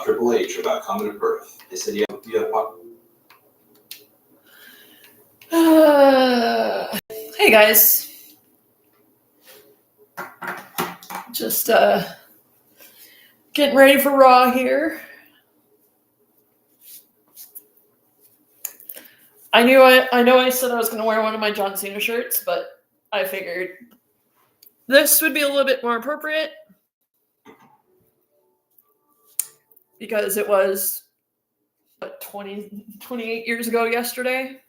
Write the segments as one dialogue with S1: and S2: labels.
S1: Triple H about coming to Perth. They said you have
S2: Hey guys. Just getting ready for Raw here. I know I said I was going to wear one of my John Cena shirts, but I figured this would be a little bit more appropriate because it was 28 years ago yesterday.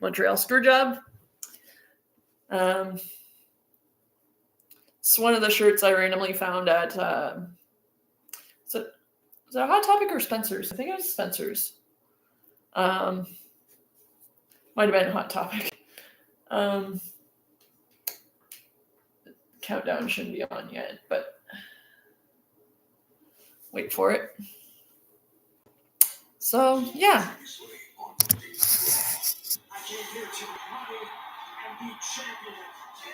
S2: Montreal Screwjob. It's one of the shirts I randomly found at was it Hot Topic or Spencer's? I think it was Spencer's. Might have been Hot Topic. Countdown shouldn't be on yet, but wait for it. So yeah.
S3: I came here to make money and be champion.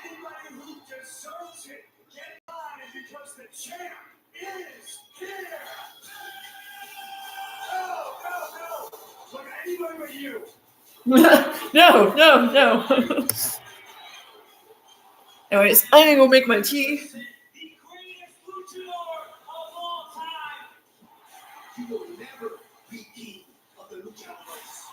S3: Anybody who deserves it, get on it because the champ is here. No. Look at anybody but you.
S2: No. Anyways, I'm gonna go make my tea.
S3: The greatest luchador of all time. You will never be king of the luchadores.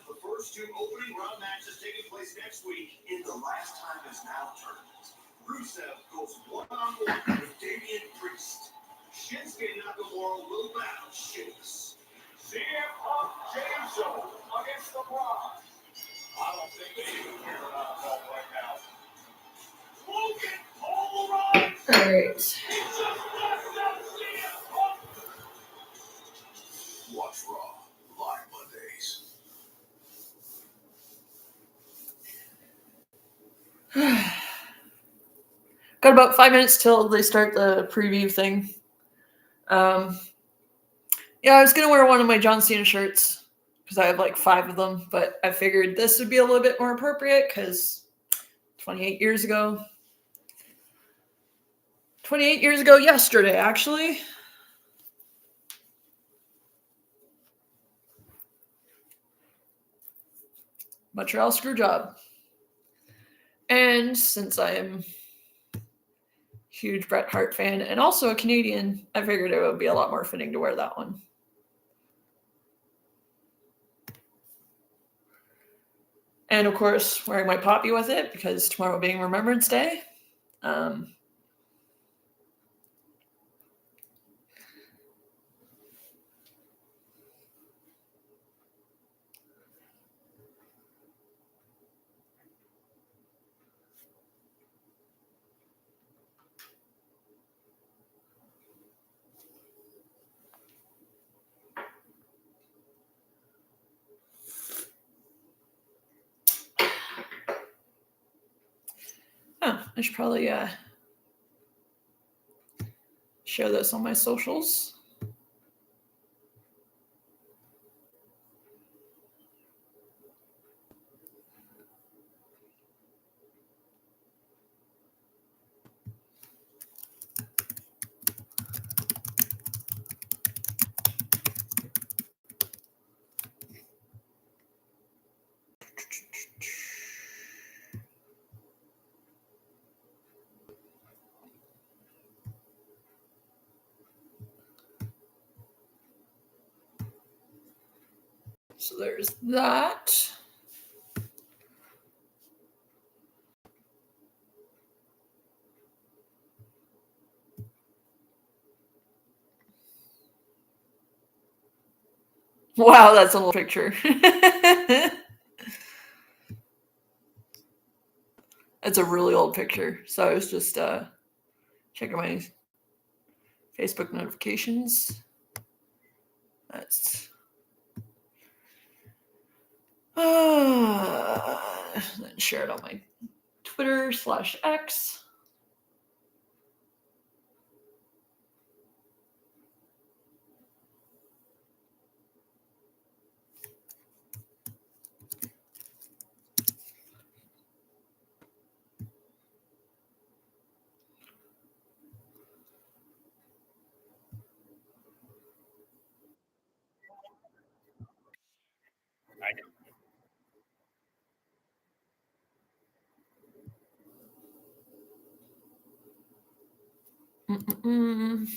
S3: The first two opening round matches taking place next week in the Last Time Is Now tournament. Rusev goes one-on-one with Damian Priest. Shinsuke Nakamura will battle Sheamus. CM Punk James against the Rock. I don't think they even care about Paul right now. Logan Paul Rudd.
S2: All right.
S3: He just left out CM Punk. Watch Raw Live Mondays.
S2: Got about 5 minutes till they start the preview thing. Yeah, I was gonna wear one of my John Cena shirts because I have like 5 of them, but I figured this would be a little bit more appropriate because 28 years ago. 28 years ago yesterday, actually. Montreal Screwjob. And since I am a huge Bret Hart fan and also a Canadian, I figured it would be a lot more fitting to wear that one. And of course, wearing my poppy with it because tomorrow being Remembrance Day. I should probably share this on my socials. So there's that. Wow, that's a little picture. It's a really old picture. So I was just checking my Facebook notifications. That's then share it on my Twitter/X. Mm.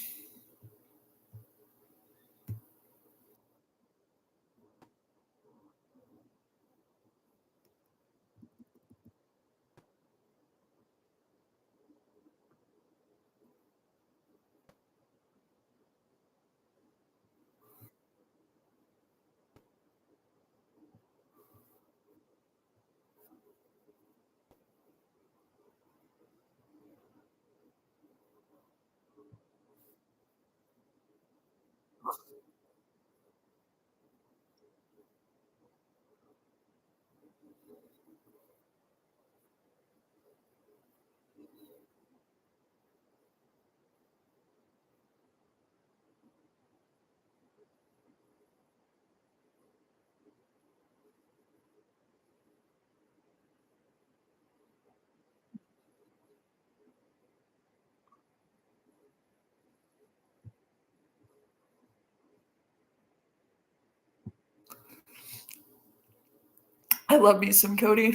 S2: I love me some Cody.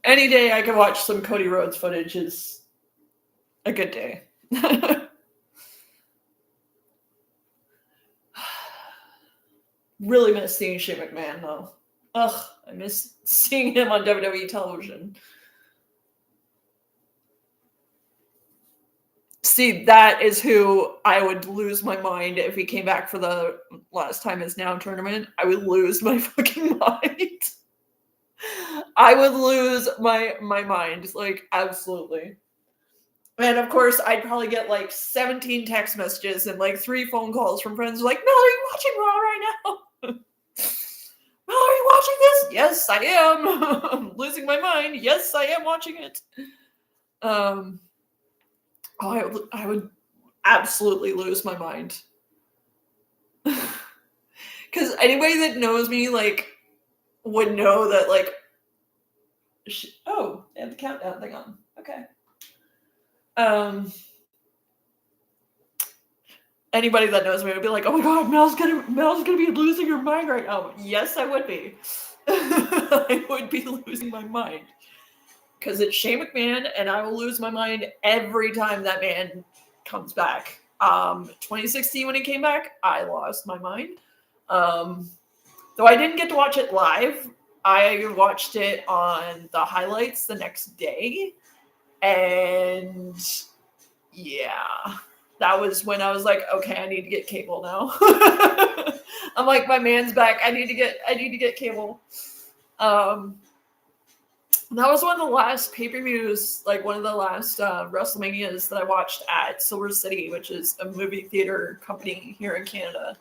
S2: Any day I can watch some Cody Rhodes footage is a good day. Really miss seeing Shane McMahon though. Ugh, I miss seeing him on WWE television. See, that is who I would lose my mind if he came back for the Last Time Is Now tournament. I would lose my fucking mind. I would lose my mind, like, absolutely. And of course, I'd probably get like 17 text messages and like 3 phone calls from friends like, Mel, are you watching Raw right now? Mel, are you watching this? Yes, I am. I'm losing my mind. Yes, I am watching it. I would absolutely lose my mind. Because anybody that knows me, like, would know that, like, oh, they have the countdown thing on. Okay. Anybody that knows me would be like, oh my god, Mel's gonna be losing her mind right now. Yes, I would be. I would be losing my mind. Because it's Shane McMahon, and I will lose my mind every time that man comes back. 2016 when he came back, I lost my mind. Though I didn't get to watch it live, I watched it on the highlights the next day. And yeah, that was when I was like, okay, I need to get cable now. I'm like, my man's back. I need to get cable. That was one of the last pay-per-views, like one of the last WrestleManias that I watched at Silver City, which is a movie theater company here in Canada.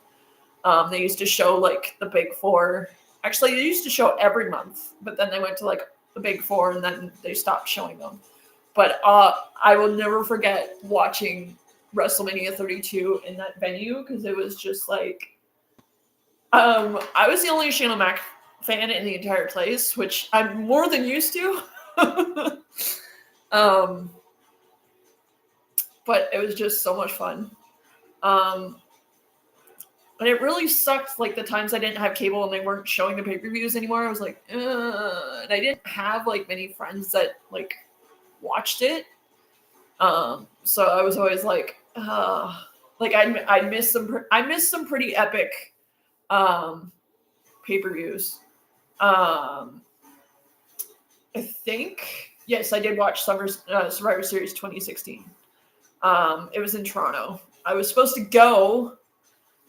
S2: They used to show like the Big Four. Actually, they used to show every month, but then they went to like the Big Four and then they stopped showing them. But I will never forget watching WrestleMania 32 in that venue because it was just like, I was the only Shane O'Mac fan in the entire place, which I'm more than used to. But it was just so much fun. And it really sucked, like, the times I didn't have cable and they weren't showing the pay-per-views anymore. I was like, ugh. And I didn't have, like, many friends that, like, watched it. So I was always like, like, I missed some pretty epic pay-per-views. I think, yes, I did watch Survivor Series 2016. It was in Toronto. I was supposed to go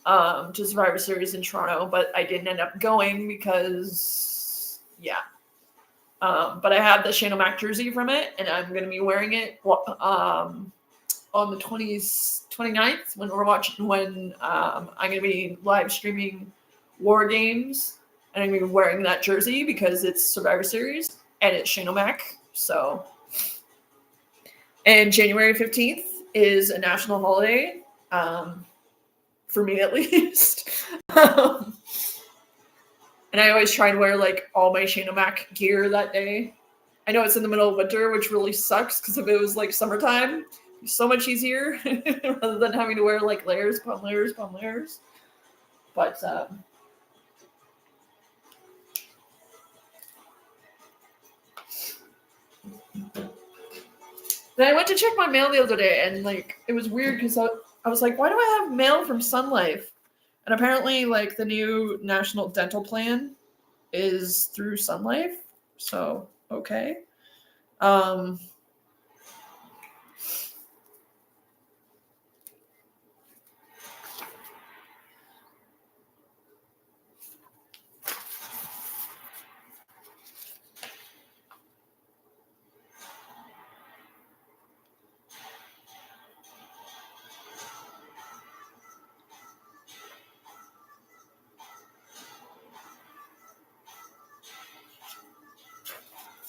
S2: to Survivor Series in Toronto, but I didn't end up going because, yeah. But I have the Shane O'Mac jersey from it, and I'm going to be wearing it on the 29th when I'm going to be live streaming War Games, and I'm going to be wearing that jersey because it's Survivor Series and it's Shane O'Mac. So, and January 15th is a national holiday, for me at least. And I always try and wear like all my Shane O'Mac gear that day. I know it's in the middle of winter, which really sucks because if it was like summertime, it's so much easier rather than having to wear like layers upon layers upon layers. But Then I went to check my mail the other day, and like it was weird because I was like, why do I have mail from Sun Life? And apparently, like the new national dental plan is through Sun Life. So okay.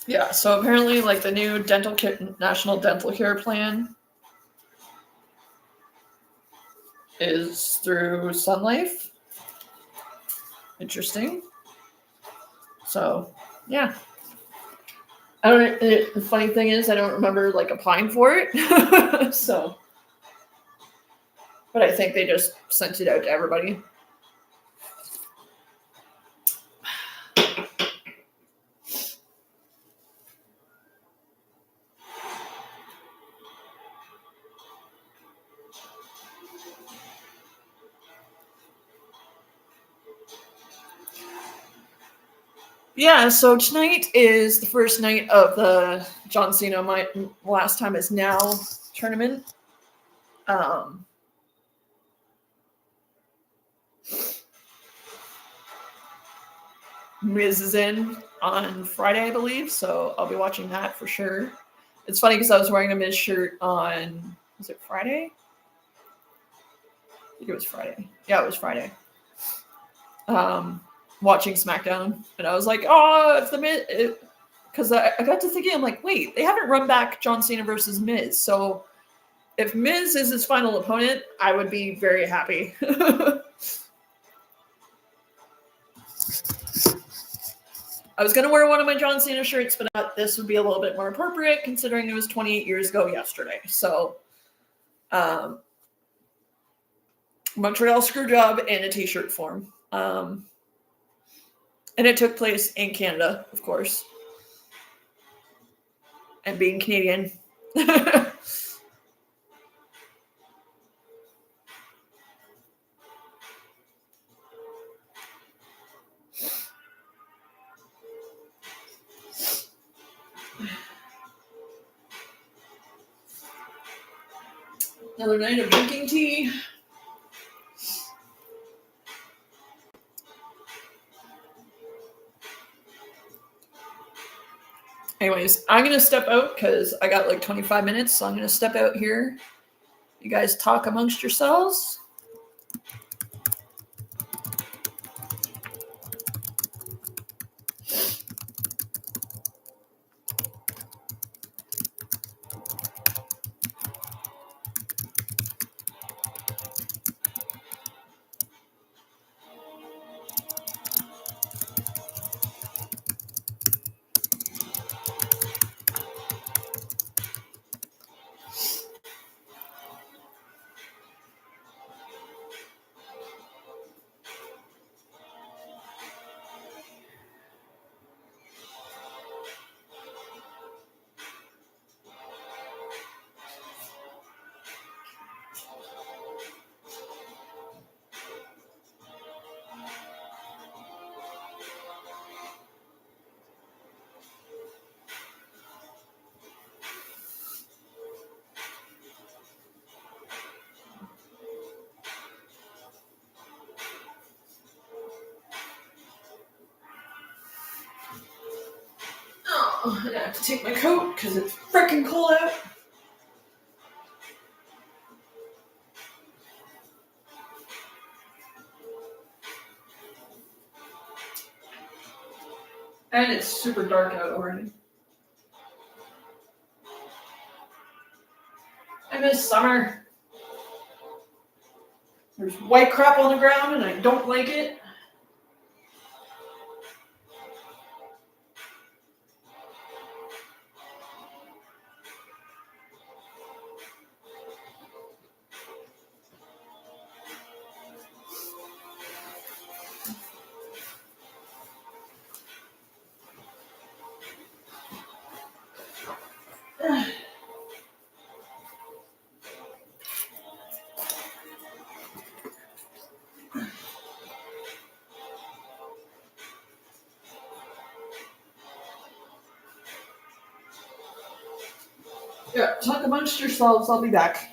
S2: Yeah, so apparently, like the new national dental care plan is through Sun Life. Interesting. So, yeah. The funny thing is, I don't remember like applying for it. So, but I think they just sent it out to everybody. Yeah, so tonight is the first night of the John Cena My Last Time Is Now tournament. Miz is in on Friday, I believe, so I'll be watching that for sure. It's funny because I was wearing a Miz shirt on, was it Friday? I think it was Friday. Yeah, it was Friday. Watching SmackDown, and I was like, oh, it's the Miz. Because I got to thinking, I'm like, wait, they haven't run back John Cena versus Miz, so if Miz is his final opponent, I would be very happy. I was going to wear one of my John Cena shirts, but I thought this would be a little bit more appropriate considering it was 28 years ago yesterday. So, Montreal Screwjob in a t-shirt form. And it took place in Canada, of course. And being Canadian. Another night of drinking tea. Anyways, I'm going to step out because I got like 25 minutes, so I'm going to step out here. You guys talk amongst yourselves. Oh, I have to take my coat because it's freaking cold out. And it's super dark out already. I miss summer. There's white crap on the ground and I don't like it. Yeah, talk amongst yourselves. I'll be back.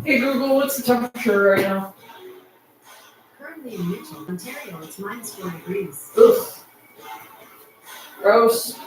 S2: Hey Google, what's the temperature right now?
S4: Currently in Mitchell, Ontario, it's -4 degrees.
S2: Ugh. Gross.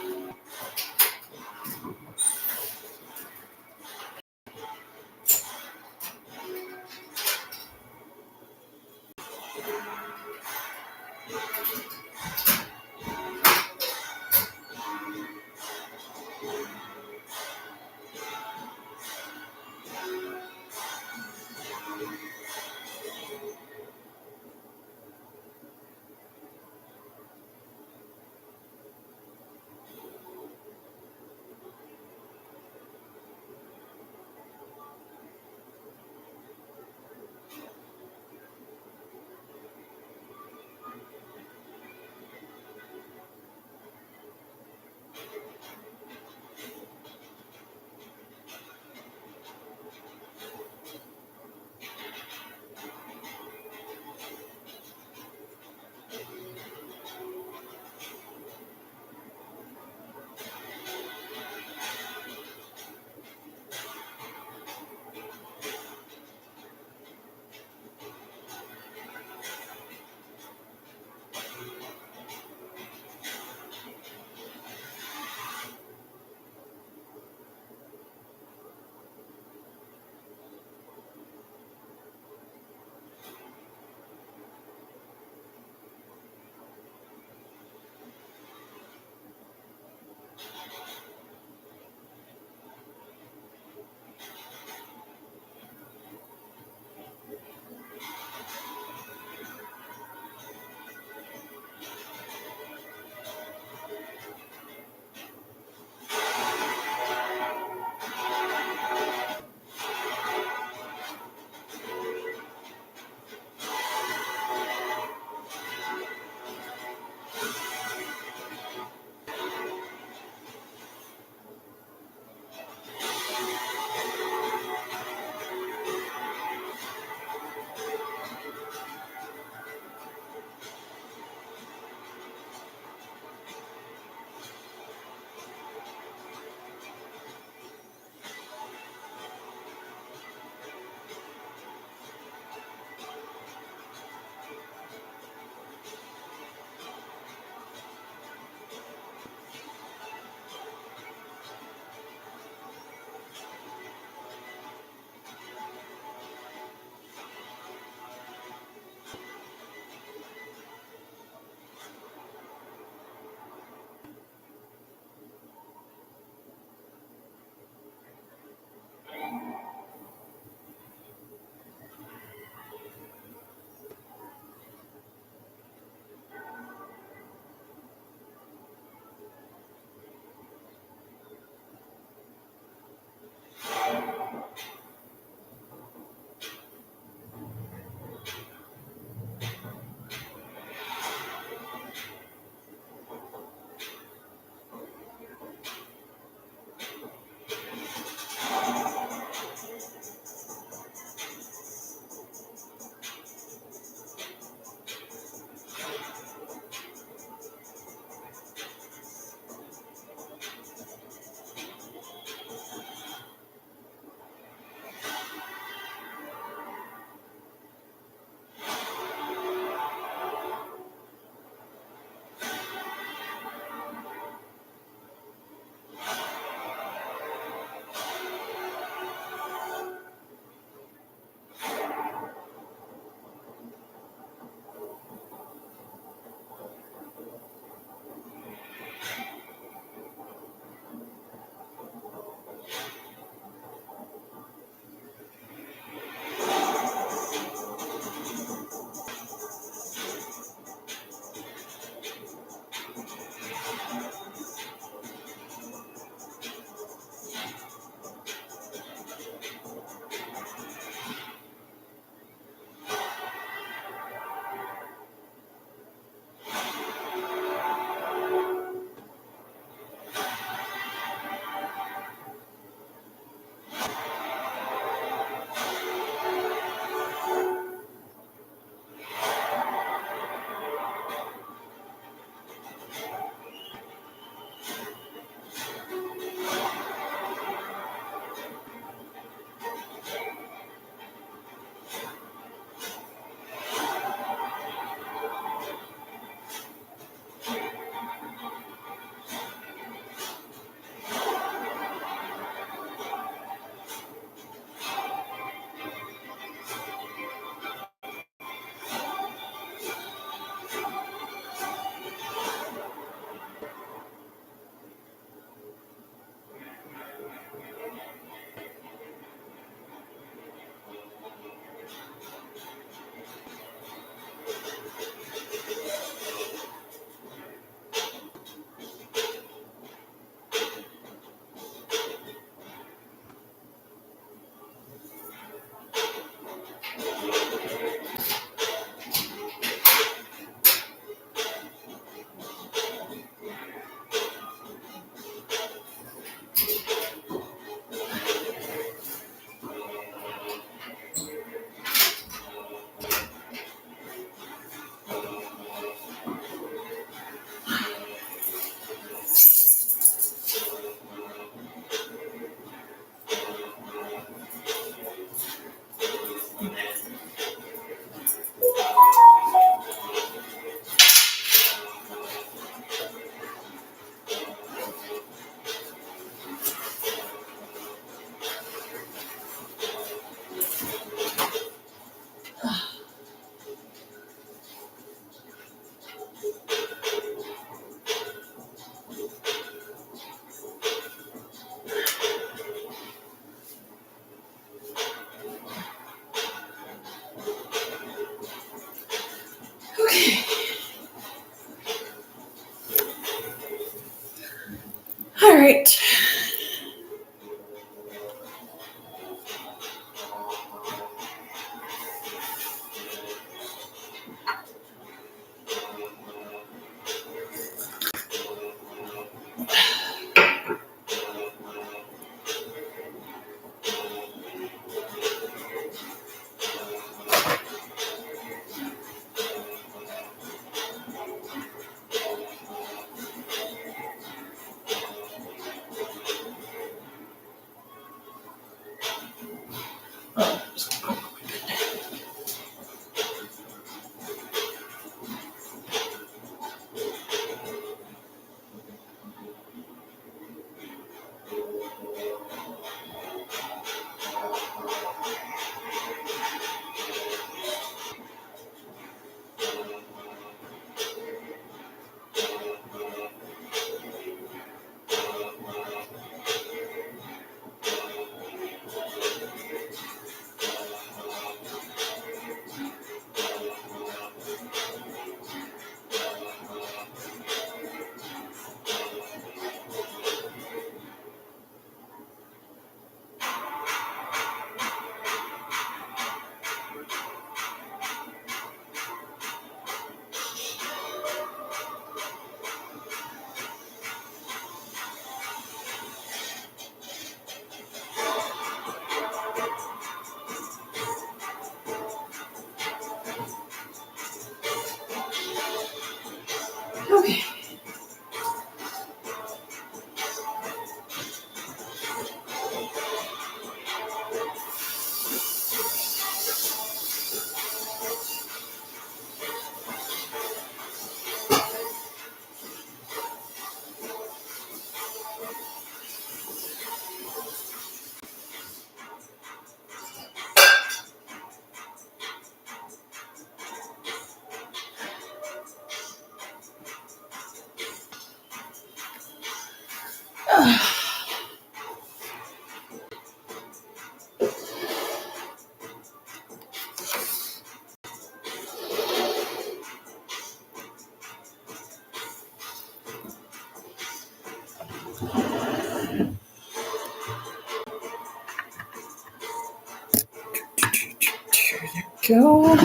S2: go. All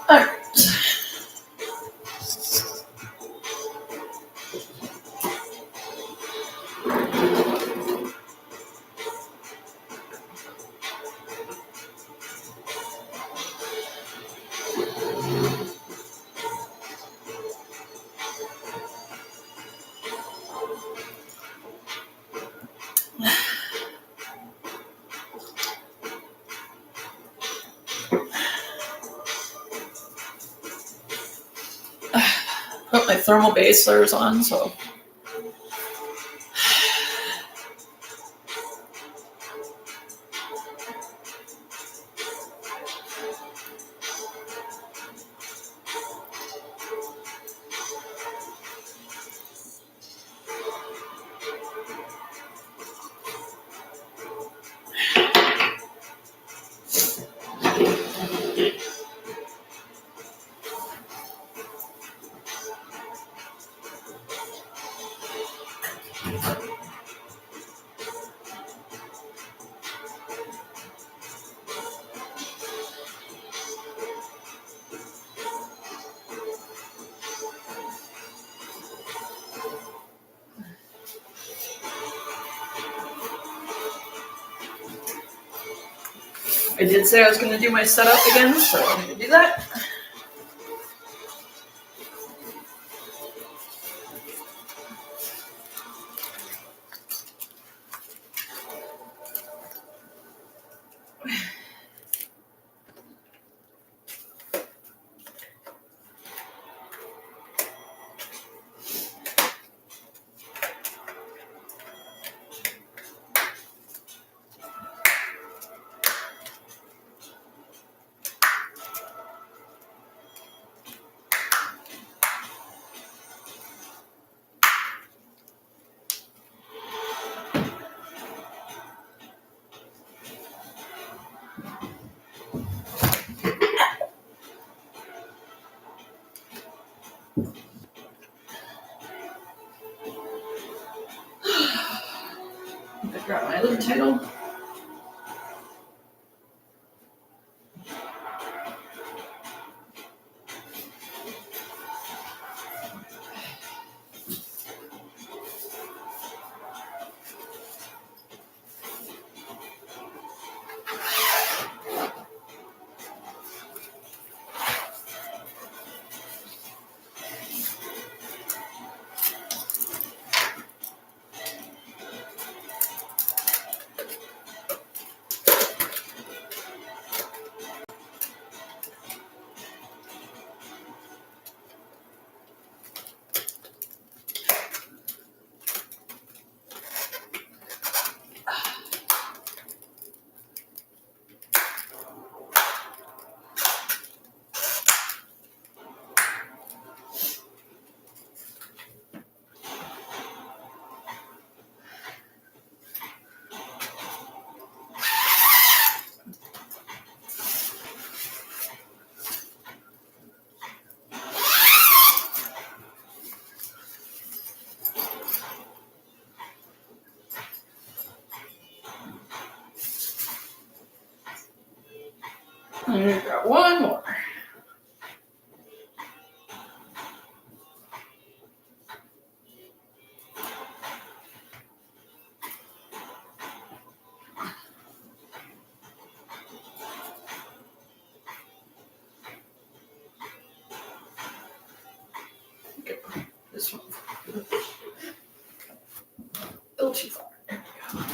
S2: right. Put my thermal basers on, so. I did say I was going to do my setup again, so I'm going to do that. I'm going to grab my other title. I'm going to grab one more. Okay, this one. A little too far. There we go.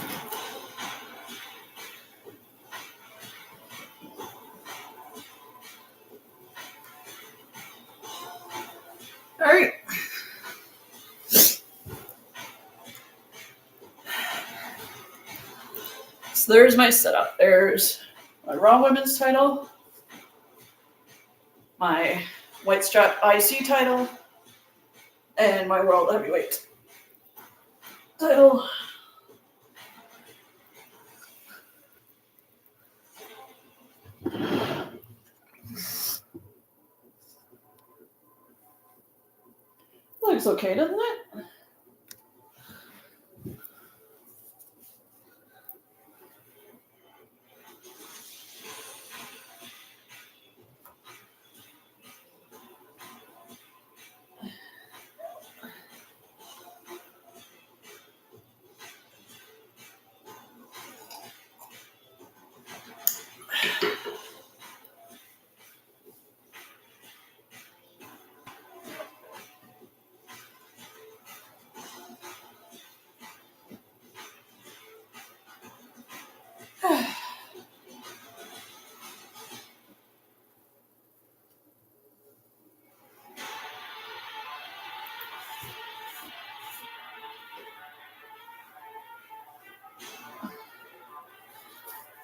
S2: All right. So there's my setup. There's my Raw Women's title, my White Strap IC title, and my World Heavyweight title. Looks okay, doesn't it?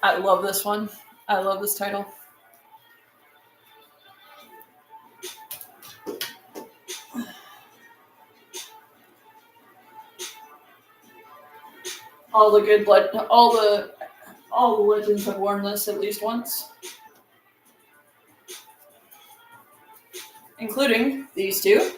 S2: I love this one. I love this title. All the good blood, all the legends have worn this at least once, including these two.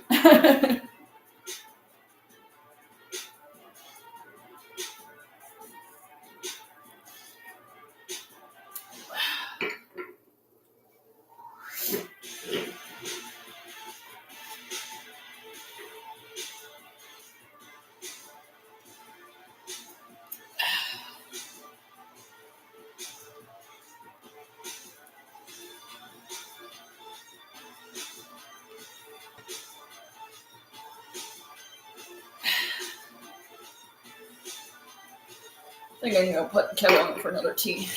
S2: I think I'm gonna put Kevin on for another tea.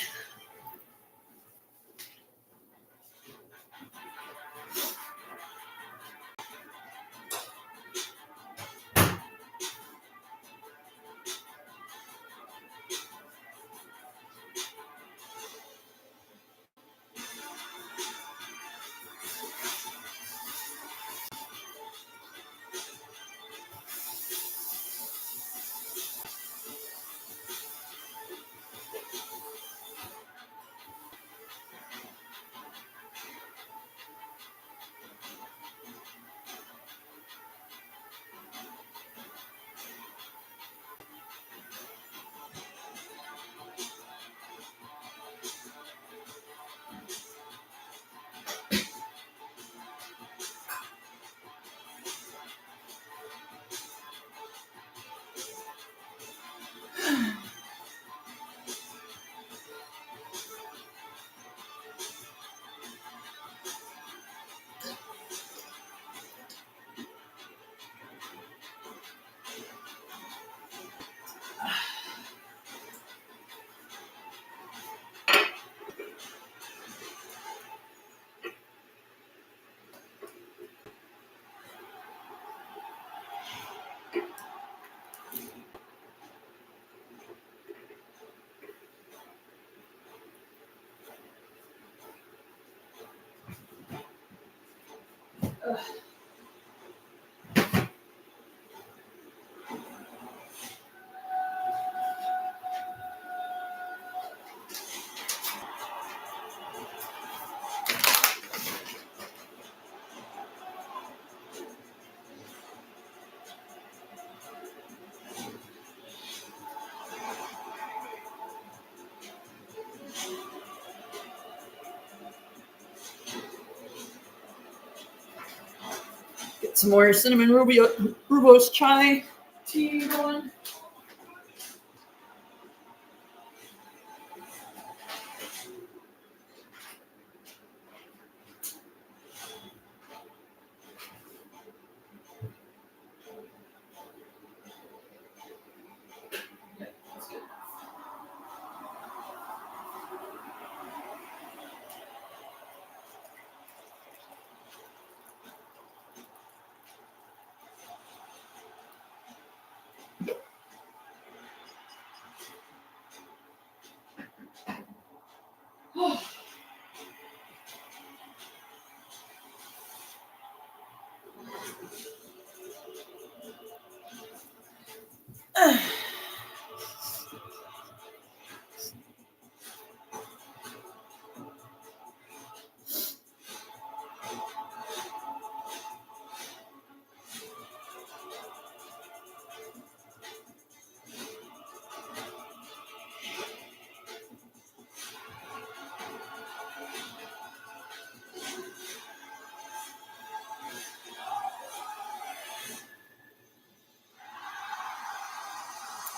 S2: Get some more cinnamon rooibos chai tea going.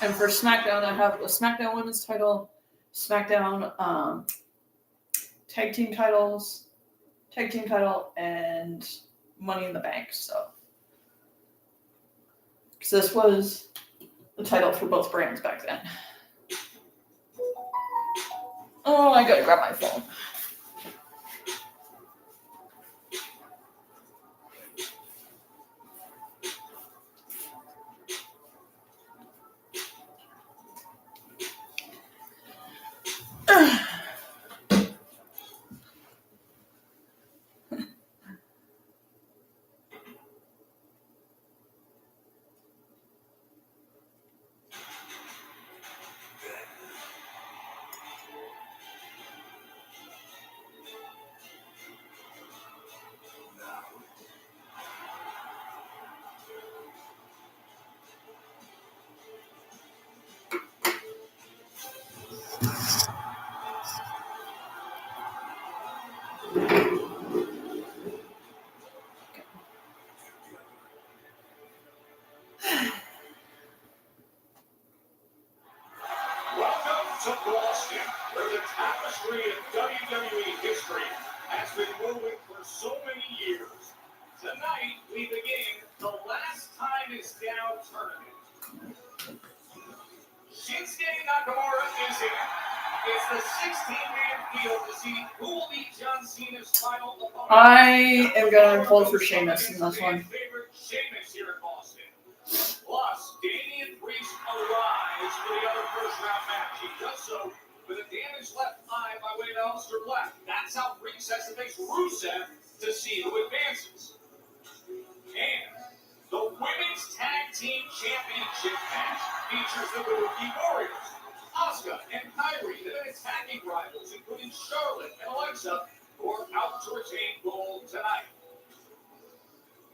S2: And for SmackDown, I have the SmackDown Women's title, SmackDown tag team title, and Money in the Bank. So, because this was the title for both brands back then. Oh, I gotta grab my phone.
S3: Welcome to Boston, where the tapestry of WWE history has been woven for so many years. Tonight, we begin the Last Time Is Now tournament. Shinsuke Nakamura is in. It's the 16-man field to see who will be John Cena's final opponent.
S2: I am going to pull for Sheamus in this one.
S3: Favorite Sheamus here in Boston. Plus, Damian Priest arrives for the other first-round match. He does so with a damaged left eye by way of Aleister Black. That's how Priest has to face Rusev to see who advances. And the Women's Tag Team Championship match features the Milwaukee Warriors, Asuka and Kyrie, the attacking rivals, including Charlotte and Alexa, who are out to retain gold tonight.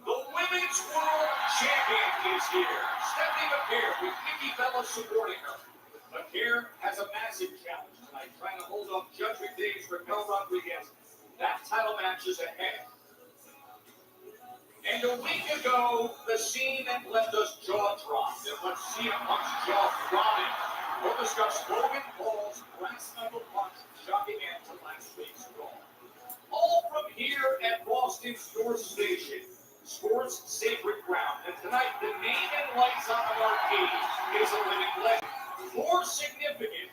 S3: The Women's World Champion is here, stepping a pair with Nikki Bella supporting her. Akir has a massive challenge tonight, trying to hold off Judgment Day's Raquel Rodriguez. That title match is ahead. And a week ago, the scene that left us jaw-dropped and left CM Punk's jaw throbbing. We'll discuss Logan Paul's brass knuckle punch shocking end to last week's Raw. All from here at Boston's North Station, sports sacred ground. And tonight, the name and lights on the marquee is a living legend. More significant,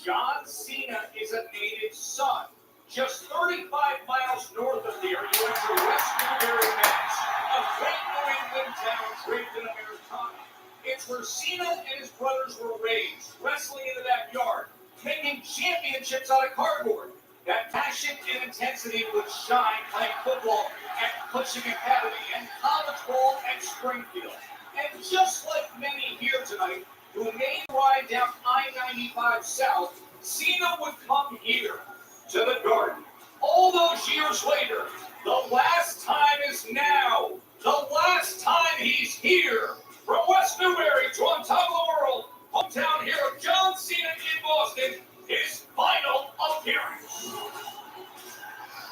S3: John Cena is a native son. Just 35 miles north of here, you enter West Newbury, Mass, a great New England town draped in Americana. It's where Cena and his brothers were raised, wrestling in the backyard, making championships out of cardboard. That passion and intensity would shine playing football at Cushing Academy and college ball at Springfield. And just like many here tonight, who may ride down I-95 South, Cena would come here to the Garden. All those years later, the last time is now. The last time he's here. From West Newbury to on top of the world, hometown hero John Cena in Boston, his final appearance.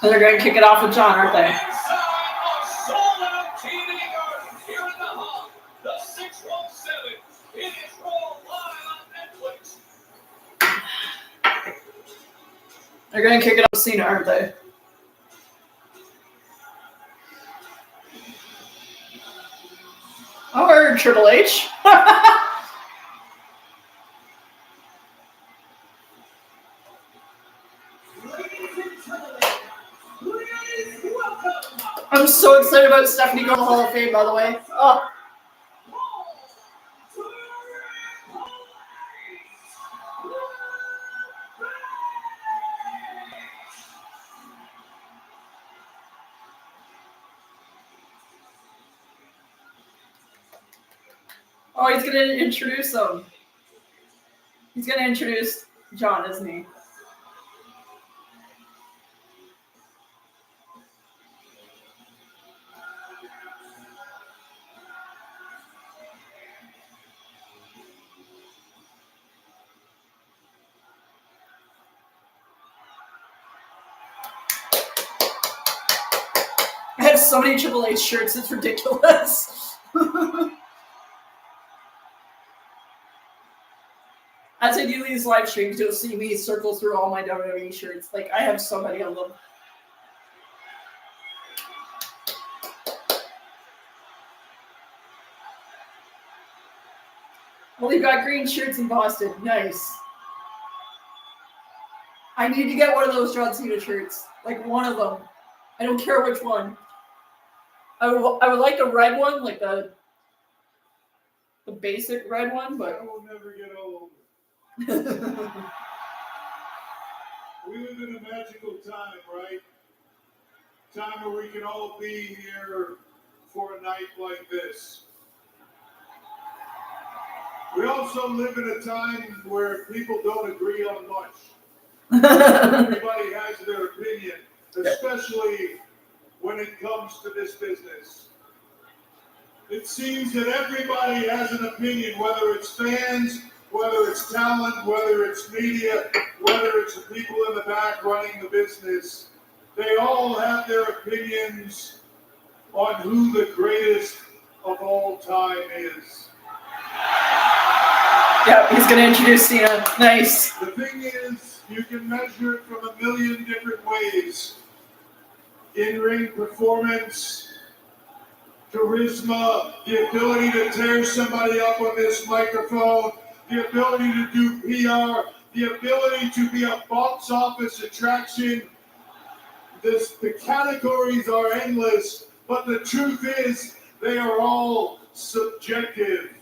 S2: And they're going to kick it off with John, aren't they?
S3: Inside a sold-out TV Garden here in the hub, the 617. It is Raw Live on Netflix.
S2: They're going to kick it off with Cena, aren't they? Or Triple H. I'm so excited about Stephanie going to the Hall of Fame, by the way. Oh. Oh, he's going to introduce him. He's going to introduce John, isn't he? I have so many Triple H shirts, it's ridiculous. As I do these live streams, you'll see me circle through all my WWE shirts. Like, I have so many of them. Well, you got green shirts in Boston. Nice. I need to get one of those John Cena shirts. Like, one of them. I don't care which one. I would like the red one, like the basic red one, but...
S5: I will never get old. We live in a magical time, right? Time where we can all be here for a night like this. We also live in a time where people don't agree on much. Everybody has their opinion, especially when it comes to this business. It seems that everybody has an opinion, whether it's fans whether it's talent, whether it's media, whether it's the people in the back running the business, they all have their opinions on who the greatest of all time is.
S2: Yep, he's going to introduce Cena. Nice.
S5: The thing is, you can measure it from a million different ways. In-ring performance, charisma, the ability to tear somebody up on this microphone, the ability to do PR, the ability to be a box office attraction. The categories are endless, but the truth is they are all subjective.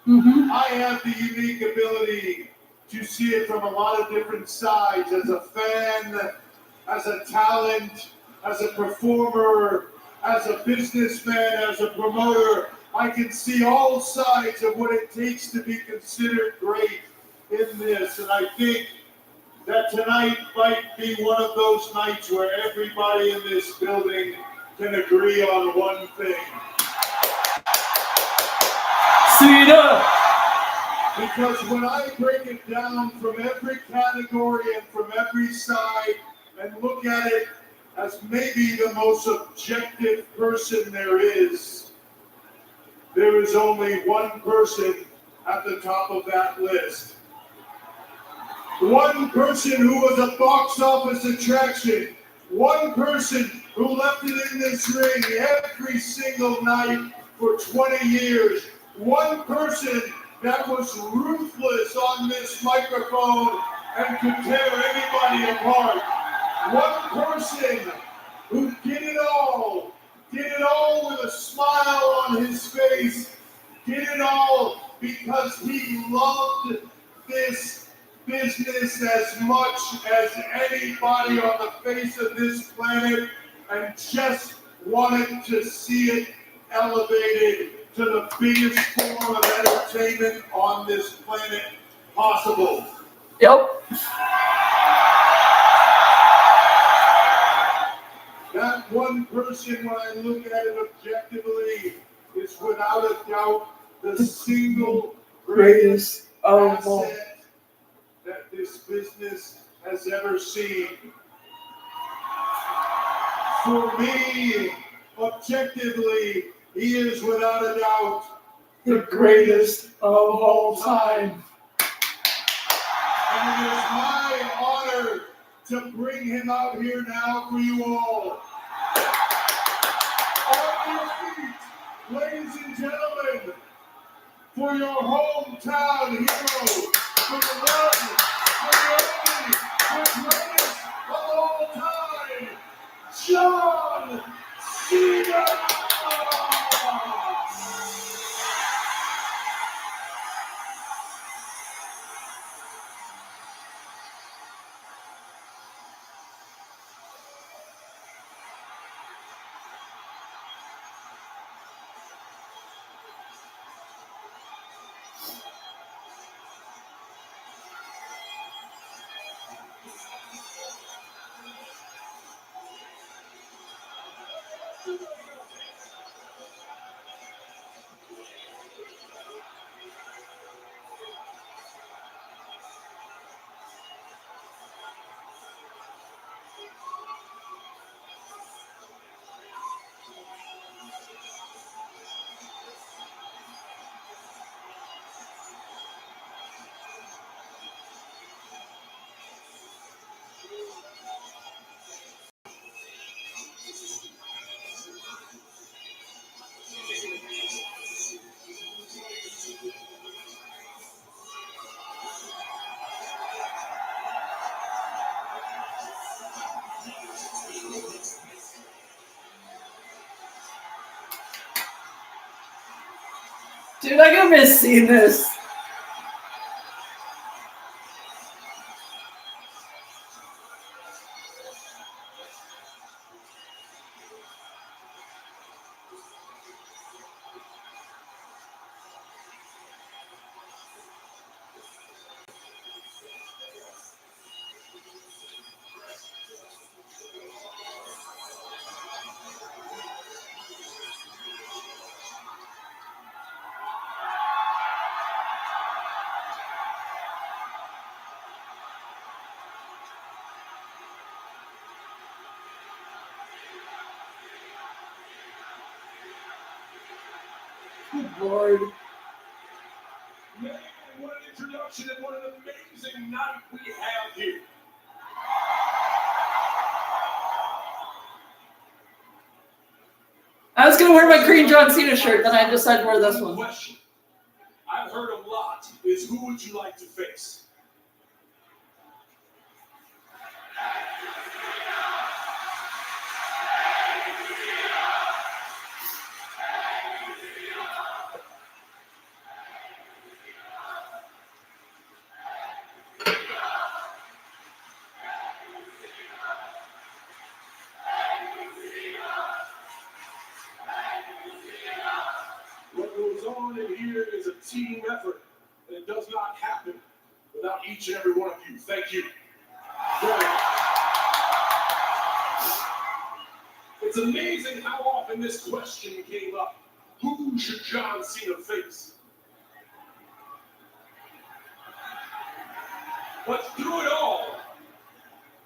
S2: Mm-hmm.
S5: I have the unique ability to see it from a lot of different sides, as a fan, as a talent, as a performer, as a businessman, as a promoter. I can see all sides of what it takes to be considered great in this, and I think that tonight might be one of those nights where everybody in this building can agree on one thing.
S2: Cena!
S5: Because when I break it down from every category and from every side and look at it as maybe the most objective person there is only one person at the top of that list. One person who was a box office attraction. One person who left it in this ring every single night for 20 years. One person that was ruthless on this microphone and could tear anybody apart. One person who did it all with a smile on his face, did it all because he loved this business as much as anybody on the face of this planet and just wanted to see it elevated to the biggest form of entertainment on this planet possible.
S2: Yep.
S5: That one person, when I look at it objectively, is without a doubt the single greatest
S2: of all.
S5: asset that this business has ever seen. For me, objectively, he is without a doubt
S2: The greatest of all time.
S5: And it is my honor to bring him out here now for you all. On your feet, ladies and gentlemen, for your hometown hero, for the one, for the only, the greatest of all time, John Cena!
S2: Dude, I'm gonna miss seeing this. Good Lord.
S3: Man, what an introduction and what an amazing night we have here.
S2: I was going to wear my green John Cena shirt, then I decided to wear this one.
S3: Question I've heard a lot is, who would you like to face? What goes on in here is a team effort, and it does not happen without each and every one of you. Thank you. It's amazing how often this question came up. Who should John Cena face? But through it all,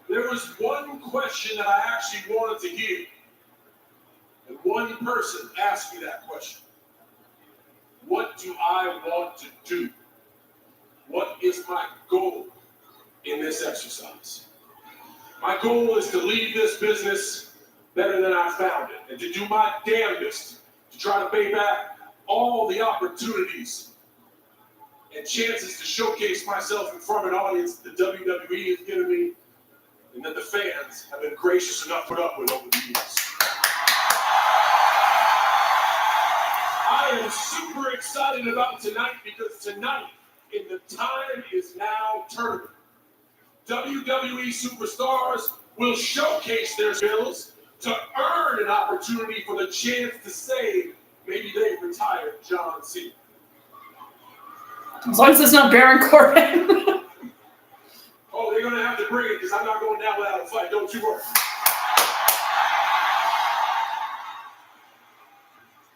S3: there was one question that I actually wanted to hear. And one person asked me that question. What do I want to do? What is my goal in this exercise? My goal is to leave this business better than I found it, and to do my damnedest to try to pay back all the opportunities and chances to showcase myself in front of an audience that the WWE has given me and that the fans have been gracious enough to put up with over the years. I am super excited about tonight because tonight, in the Time Is Now tournament, WWE superstars will showcase their skills to earn an opportunity for the chance to say maybe they retired John Cena.
S2: As long as it's not Baron Corbin.
S3: Oh, they're going to have to bring it because I'm not going down without a fight. Don't you worry.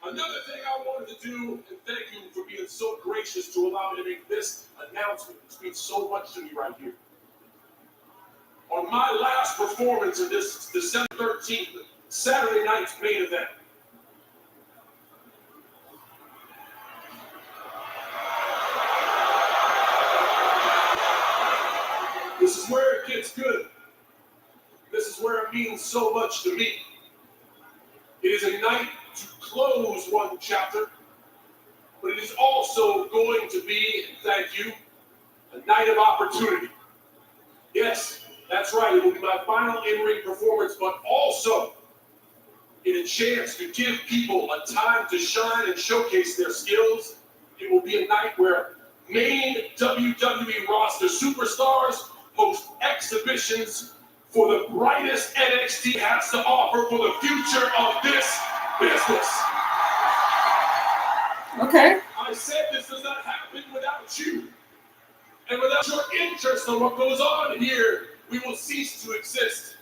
S3: Another thing I wanted to do, and thank you for being so gracious to allow me to make this announcement. It means so much to me right here. On my last performance of this December 13th, Saturday night's main event, this is where it gets good. This is where it means so much to me. It is a night to close one chapter, but it is also going to be, and thank you, a night of opportunity. Yes, that's right. It will be my final in-ring performance, but also in a chance to give people a time to shine and showcase their skills. It will be a night where main WWE roster superstars host exhibitions for the brightest NXT has to offer for the future of this business.
S2: Okay.
S3: I said this does not happen without you. And without your interest in what goes on here, we will cease to exist.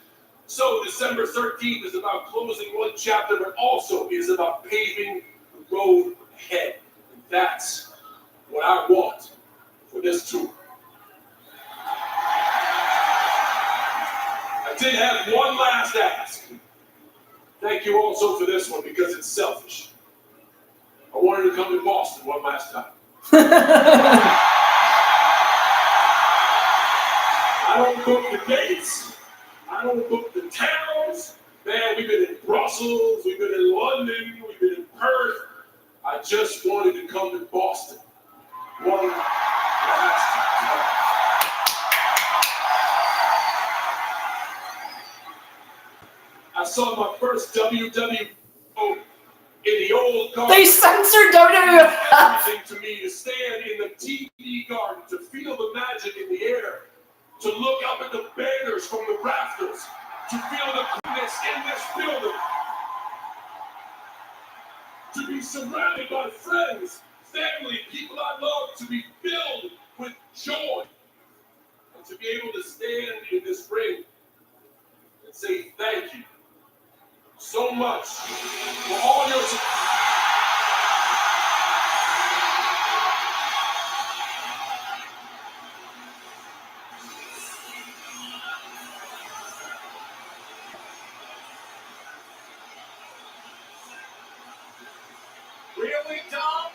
S3: So December 13th is about closing one chapter, but also is about paving the road ahead. And that's what I want for this tour. I did have one last ask. Thank you also for this one because it's selfish. I wanted to come to Boston one last time. I don't book the dates. I don't book the towns. Man, we've been in Brussels, we've been in London, we've been in Perth. I just wanted to come to Boston one last time. I saw my first WWE in the old garden.
S2: They censored WWF.
S3: Everything to me to stand in the TV garden, to feel the magic in the air, to look up at the banners from the rafters, to feel the goodness in this building, to be surrounded by friends, family, people I love, to be filled with joy, and to be able to stand in this ring and say thank you so much for all your support. Really, Tom?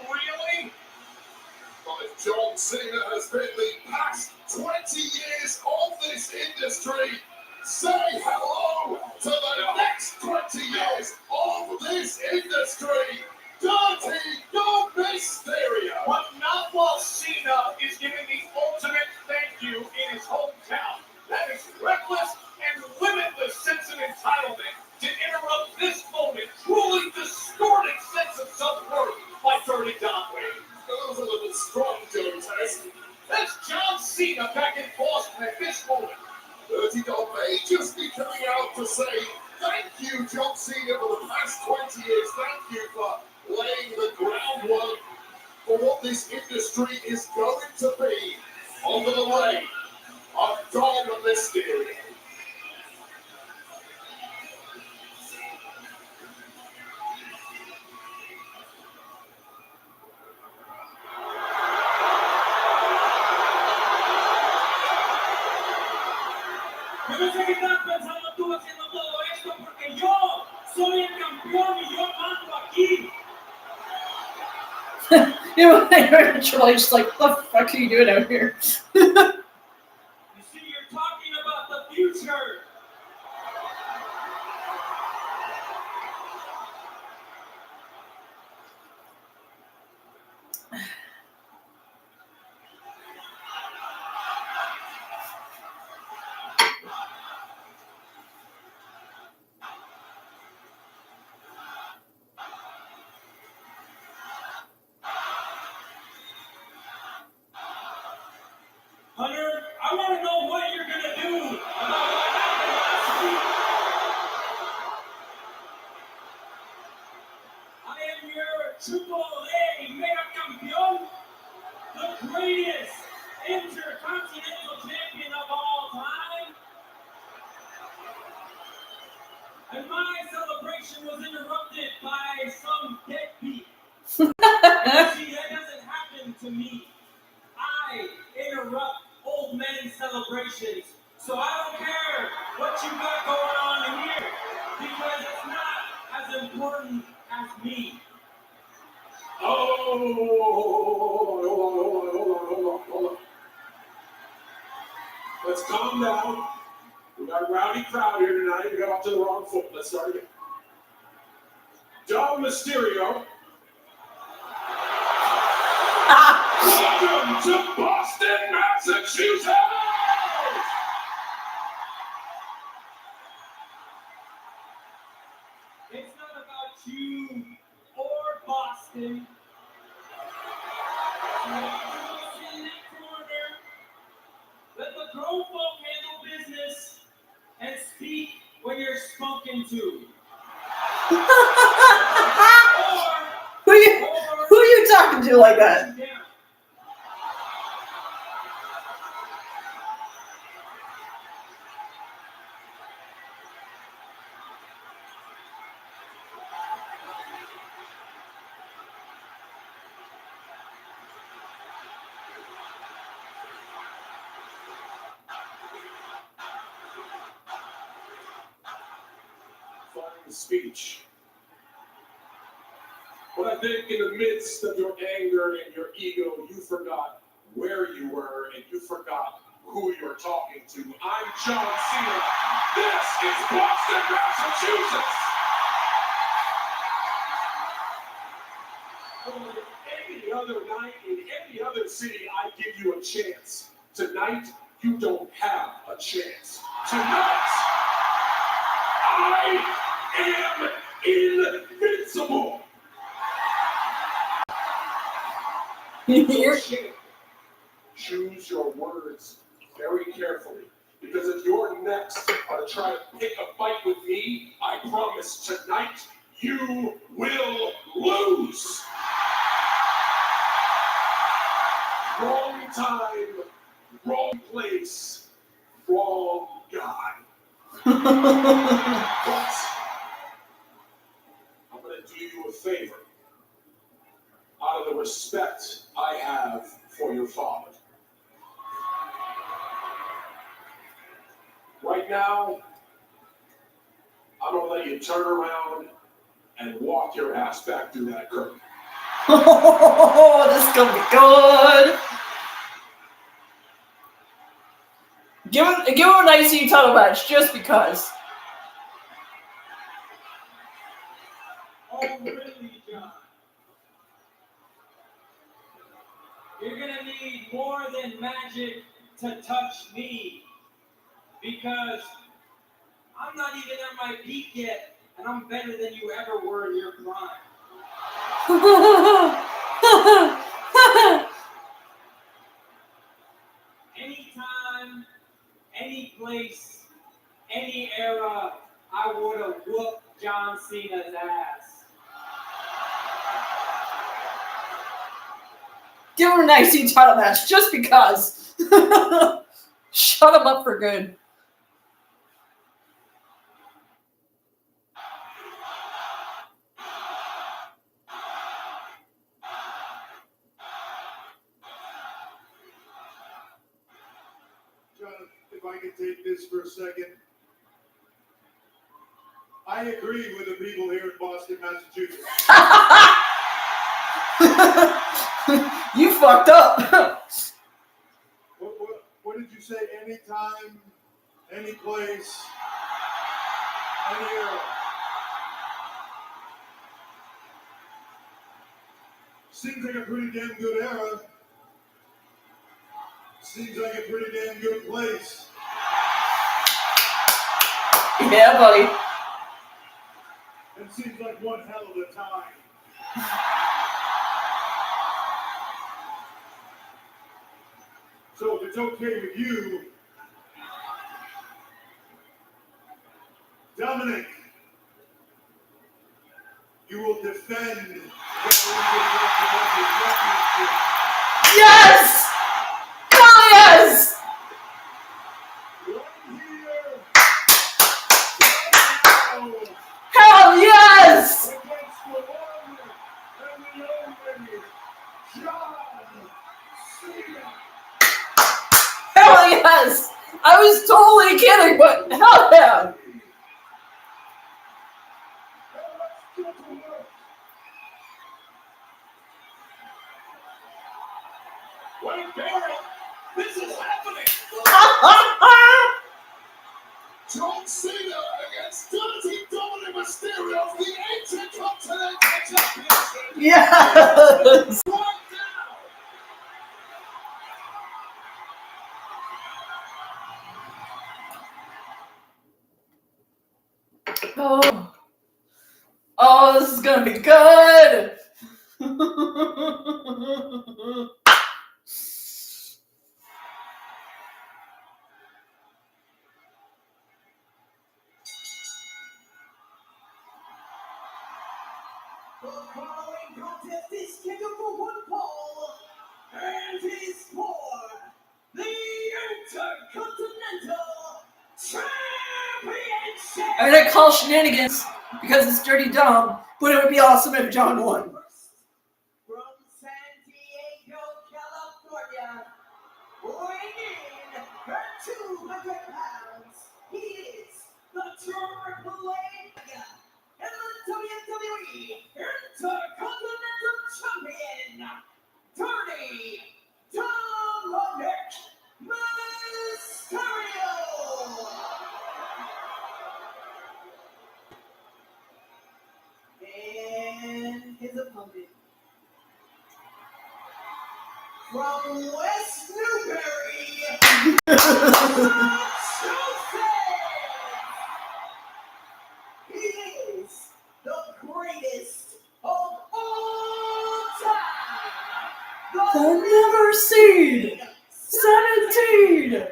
S3: John Cena has been the past 20 years of this industry. Say hello to the next 20 years of this industry. Dirty Dog Mysterio.
S6: But not while Cena is giving the ultimate thank you in his hometown. That is reckless and limitless sense of entitlement to interrupt this moment, truly distorted sense of self-worth by Dirty Dog Wade.
S3: That was a little strong, Joe Tess.
S6: That's John Cena back in Boston at this moment.
S3: Dirty Dog may just be coming out to say thank you, John Cena, for the past 20 years. Thank you for laying the groundwork for what this industry is going to be under the reign of Dom Mysterio.
S6: Yo no sé qué estás pensando tú haciendo todo esto porque yo soy el campeón y yo mando aquí.
S2: You know, Triple H's like, what the fuck are you doing out here?
S6: You see, you're talking about the future. Hunter, I want to know what you're going to do about what happened last week. I am your Triple A Mega Campeón, the greatest intercontinental champion of all time. And my celebration was interrupted by some deadbeat. See, that doesn't happen to me. I interrupt old men's celebrations. So I don't care what you got going on in here because it's not as important as me.
S5: Hold on. Let's calm down. We got a rowdy crowd here tonight. We got off to the wrong foot. Let's start again. Dom Mysterio. Welcome to Boston, Massachusetts!
S6: It's not about you or Boston. Sit in that corner. Let the grown folk handle business and speak when you're spoken to.
S2: Who are you talking to like that?
S6: Down.
S5: Fine speech. But I think in the midst of your anger and your ego, you forgot where you were and you forgot who you're talking to. I'm John Cena. This is Boston, Massachusetts. On any other night in any other city, I give you a chance. Tonight, you don't have a chance. Tonight, I am invincible. Choose your words very carefully, because if you're next to try to pick a fight with me, I promise tonight you will lose. Wrong time, wrong place, wrong guy. But I'm going to do you a favor. Out of the respect I have for your father. Right now, I'm going to let you turn around and walk your ass back through that curtain.
S2: Oh, this is gonna be good. Give him an IC title match just because.
S6: Oh, really, John? You're gonna need more than magic to touch me. Because I'm not even at my peak yet, and I'm better than you ever were in your prime. Anytime, any place, any era, I would have whooped John Cena's ass.
S2: Give him an IC title match just because. Shut him up for good.
S5: John, if I could take this for a second. I agree with the people here in Boston, Massachusetts.
S2: You fucked up.
S5: What did you say? Anytime, any place, any era. Seems like a pretty damn good era. Seems like a pretty damn good place.
S2: Yeah, buddy.
S5: It seems like one hell of a time. So if it's okay with you, Dominic, you will defend the championship.
S2: Yes! Hell yes!
S5: Right here, right now,
S2: Hell yes!
S5: against the one and the only John Cena.
S2: Hell yes! I was totally kidding, but hell yeah!
S3: Wait, Barrett, this is happening. John Cena against Dirty Dominic Mysterio for the Intercontinental Championship.
S2: Yes!
S3: Right now.
S2: Oh, this is gonna be good!
S6: The following contest is scheduled for one fall, and is for the Intercontinental Championship.
S2: I'm gonna call shenanigans because it's Dirty Dom, but it would be awesome if John won.
S6: From San Diego, California, weighing in at 200 pounds, he is the Triple A and the WWE Intercontinental Champion, Dirty Dominic Mysterio. And his opponent from West Newbury, Massachusetts. He is the greatest of all time.
S2: The Never Seen 17!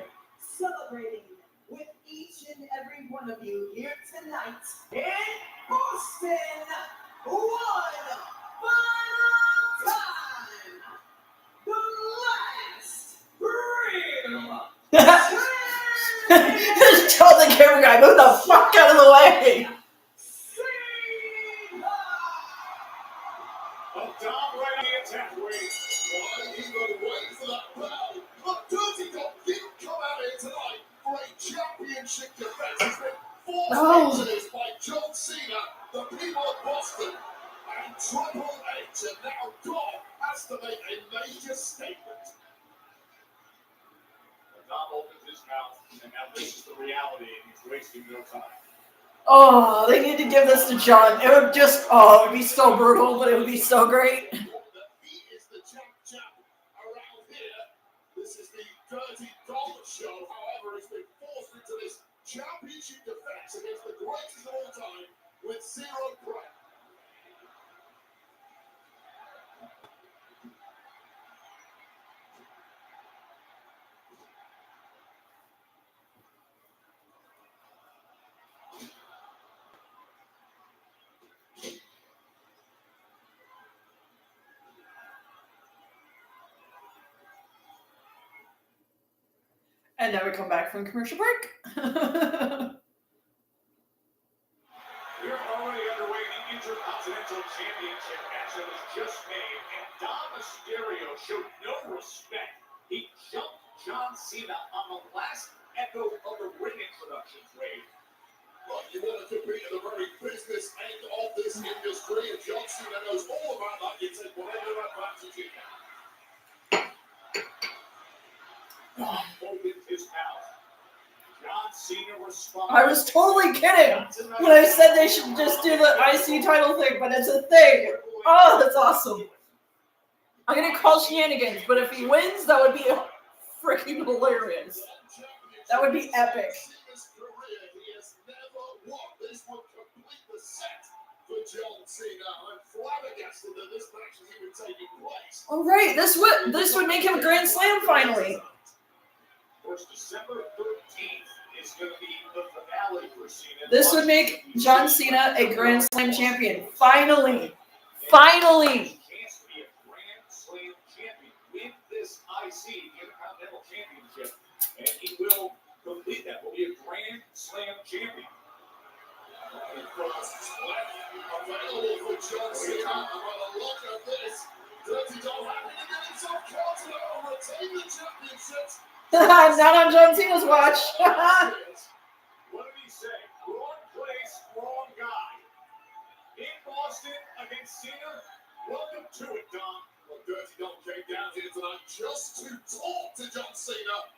S6: Celebrating with each and every one of you here tonight in Boston, one final time. The last real
S2: Just tell the camera guy, move the fuck out of the way!
S3: A downright attack wing. Why, he's going to wait for that bell. But Dirty Dom didn't come out here tonight for a championship defense. He's been forced into this by John Cena, the people of Boston, and Triple H. And now Dom has to make a major statement. Dom opens his his mouth, and now this is the reality, and he's wasting no time.
S2: Oh, they need to give this to John. It would just, oh, it would be so brutal, but it would be so great.
S3: He is the champ around here. This is the Dirty Dog Show. However, he's been forced into this championship defense against the greatest of all time with zero prep.
S2: And now we come back from commercial break.
S3: We're already underway. The Intercontinental Championship match that was just made, and Dom Mysterio showed no respect. He jumped John Cena on the last echo of the ring introductions wave. Well, you want to compete in the very business end of this industry, and John Cena knows all about that. You take whatever advantage you can. Dom opened his mouth. John Cena responded.
S2: I was totally kidding when I said they should just do the IC title thing, but it's a thing. Oh, that's awesome. I'm going to call shenanigans, but if he wins, that would be freaking hilarious. That would be epic.
S3: This would complete the set for John Cena. I'm flabbergasted that this match is even taking place.
S2: All right, this would make him a Grand Slam finally.
S3: Of course, December 13th is going to be the finale for Cena.
S2: This would make John Cena a Grand Slam champion. Finally. Finally.
S3: Chance to be a Grand Slam champion. Win this IC Intercontinental Championship, and he will complete that. Will be a Grand Slam champion. Available for John Cena, and by the look of this, Dirty Dog having to get himself counted and retain the championships.
S2: Not on John Cena's watch.
S3: What did he say? Wrong place, wrong guy. In Boston against Cena. Welcome to it, Dom. Well, Dirty Dog came down here tonight just to talk to John Cena.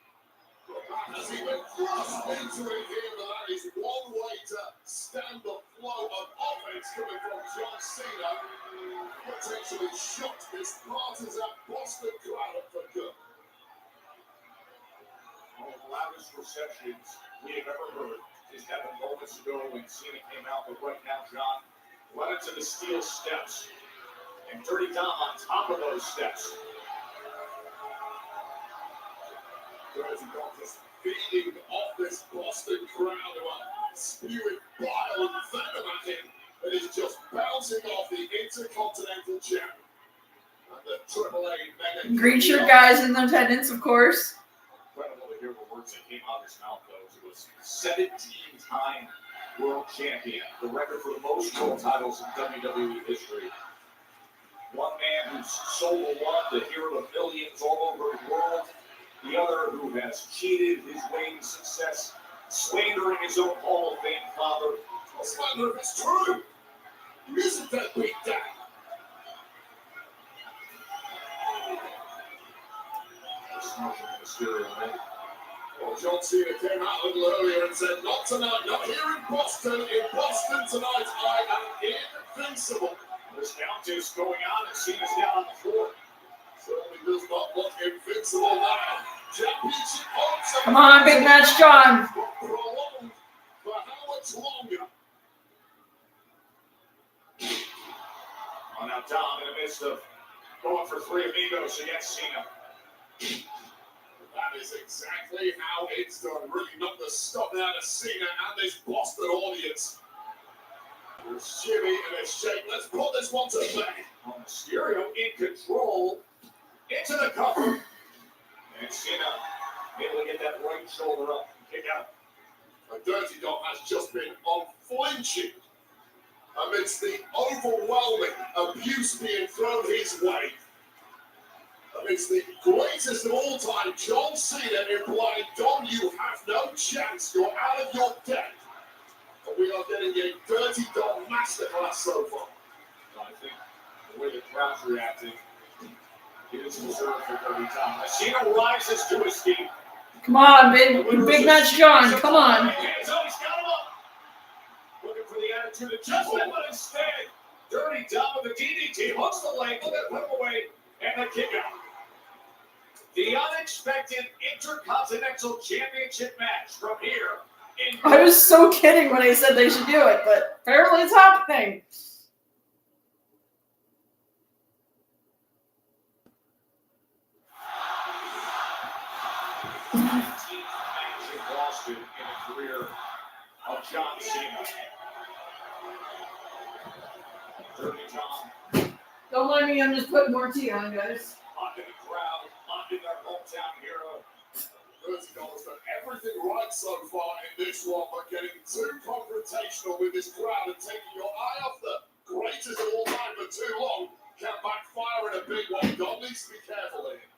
S3: As he went thrust into it here, but that is one way to stand the flow of offense coming from John Cena. Potentially shocked this partisan Boston crowd up for good. One of the loudest receptions we have ever heard is happened moments ago when Cena came out, but right now, John, right into the steel steps. And Dirty Dom on top of those steps. Dirty Dom just feeding off this Boston crowd who are spewing bile and venom at him. It is just bouncing off the Intercontinental Champ. And the AAA Mega
S2: Green shirt guys in attendance, of course.
S3: Incredible to hear the words that came out of his mouth, though. He was 17-time world champion, the record for the most world titles in WWE history. One man who's sold a lot to hero of millions all over the world. The other who has cheated his way to success, slandering his own Hall of Fame father. A slander if it's true. He isn't that big dad. Well, John Cena came out a little earlier and said, not tonight, not here in Boston. In Boston tonight, I am invincible. This count is going on, and Cena's down on the floor. Certainly does not look invincible now. Championship hopes.
S2: Come on, big match, John.
S3: Prolonged for how much longer? Oh, now Dom in the midst of going for three amigos against Cena. That is exactly how it's done. Really knocked the stuff out of Cena and this Boston audience. A shimmy and a shake. Let's put this one to bed. On Mysterio in control. Into the cover. And Cena able to get that right shoulder up and kick out. And Dirty Dog has just been unflinching amidst the overwhelming abuse being thrown his way. Amidst the greatest of all time, John Cena implying, Dom, you have no chance. You're out of your depth. And we are getting a Dirty Dog masterclass so far. I think the way the crowd's reacting, it is deserved for Dirty Dog. Cena rises to his feet.
S2: Come on, big match, John. Come on.
S3: Hands up, he's got him up. Looking for the attitude adjustment, but instead, Dirty Dom with the DDT hooks the leg, look at put him away, and the kick out. The unexpected Intercontinental Championship match from here.
S2: I was so kidding when I said they should do it, but apparently it's happening.
S3: Match in Boston in the career of John Cena. Dirty Dom
S2: Don't mind me, I'm just putting more tea on, guys.
S3: onto the crowd, onto their hometown hero.
S5: Dirty Dom's done everything right so far in this one, but getting too confrontational with this crowd and taking your eye off the greatest of all time for too long can backfire in a big way. Dom needs to be careful here.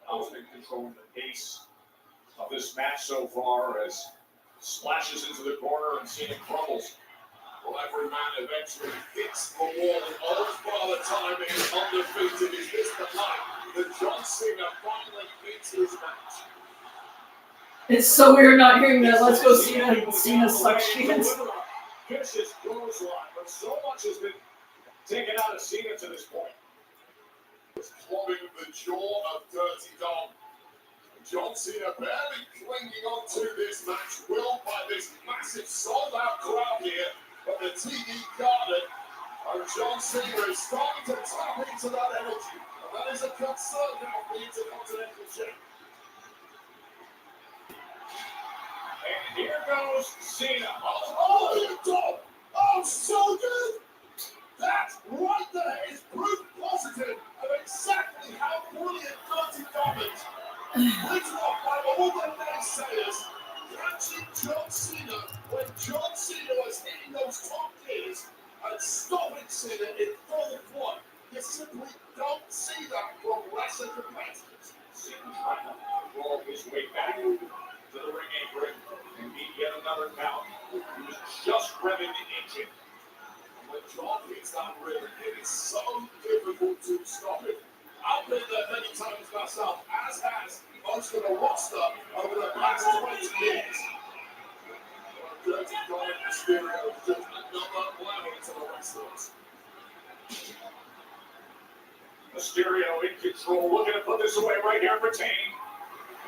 S3: Austin controlling the pace of this match so far as splashes into the corner and Cena crumbles.
S5: Well, every man eventually hits the wall, and all Father Time is undefeated. Is this the night that John Cena finally beats his match?
S2: It's so weird not hearing that Let's Go Cena sucks chance.
S3: Vicious clothesline, but so much has been taken out of Cena to this point.
S5: Was clubbing the jaw of Dirty Dom. John Cena barely clinging on to this match, willed by this massive sold-out crowd here at the TD Garden. And John Cena is starting to tap into that energy. And that is a concern now for the Intercontinental Champion.
S3: And here goes Cena.
S5: Oh, Dom! Oh, so good! That right there is proof positive of exactly how brilliant Dirty Dom is. Written off by all the naysayers, catching John Cena when John Cena was hitting those top gears and stopping Cena in full flow. You simply don't see that from lesser competitors.
S3: Cena trying to roll his way back to the ring apron and beat yet another count. He was just revving the engine.
S5: When John hits that rim, it is so difficult to stop it. I've been there many times myself, as has most of the roster over the past 20 years. Dirty Dom and Mysterio is just another level to the wrestlers.
S3: Mysterio in control, looking to put this away right here and retain.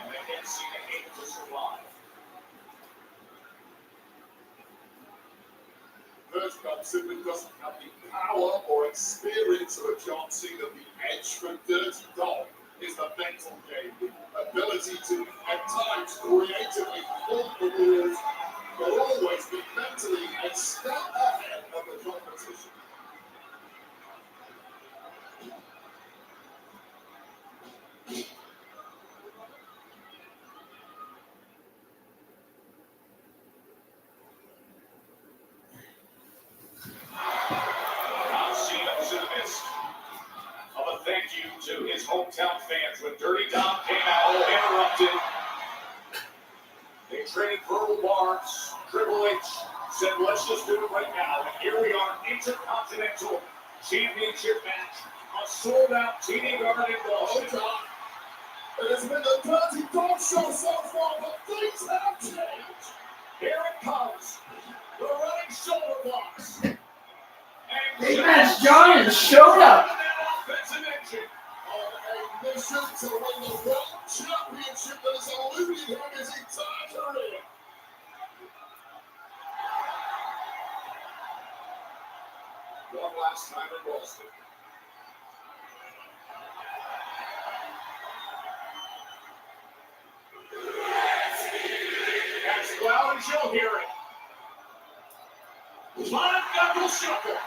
S3: And then Cena able to survive.
S5: Dirty Dom simply doesn't have the power or experience of a John Cena. The edge for Dirty Dom is the mental game, the ability to, at times, creatively flaunt the rules, but always be mentally a step ahead of the competition.
S3: Now Cena was in the midst of a thank you to his hometown fans when Dirty Dom came out, interrupted. They traded verbal barbs. Triple H said, let's just do it right now. And here we are, Intercontinental Championship match. A sold-out TD Garden in Boston.
S5: It has been the Dirty Dom show so far, but things have changed.
S3: Here it comes. The running shoulder blocks. And
S2: Big match, John has showed up.
S3: Offensive engine.
S5: On a mission to win the World Championship that has eluded him his entire career.
S3: One last time in Boston. That's loud as you'll hear it. Live knuckle shuffle.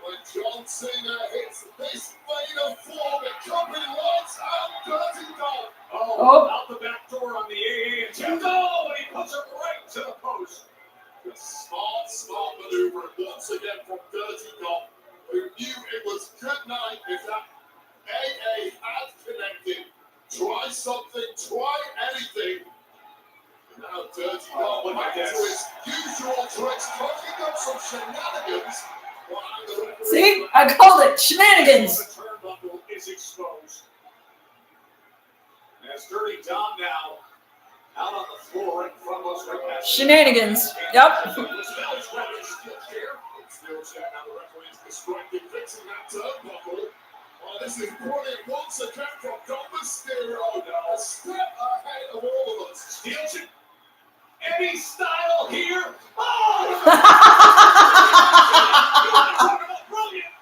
S5: When John Cena hits this vein of form, it could be lights out Dirty Dom.
S3: Oh, out the back door on the AA attempt. Oh, and he puts it right to the post.
S5: The smart maneuver once again from Dirty Dom, who knew it was good night if that AA had connected. Try something, try anything. Now Dirty Dom back to his usual tricks, cooking up some shenanigans.
S2: See? I called it shenanigans.
S3: The turnbuckle is exposed. As Dirty Dom now out on the floor in front of us right now.
S2: Shenanigans. Yep.
S3: Steel chair. Now the referee's distracted, fixing that turnbuckle. Oh, this is brilliant. Once again from Dom Mysterio. A step ahead of all of us. Steel chair. Eddie style here. Oh! Brilliant.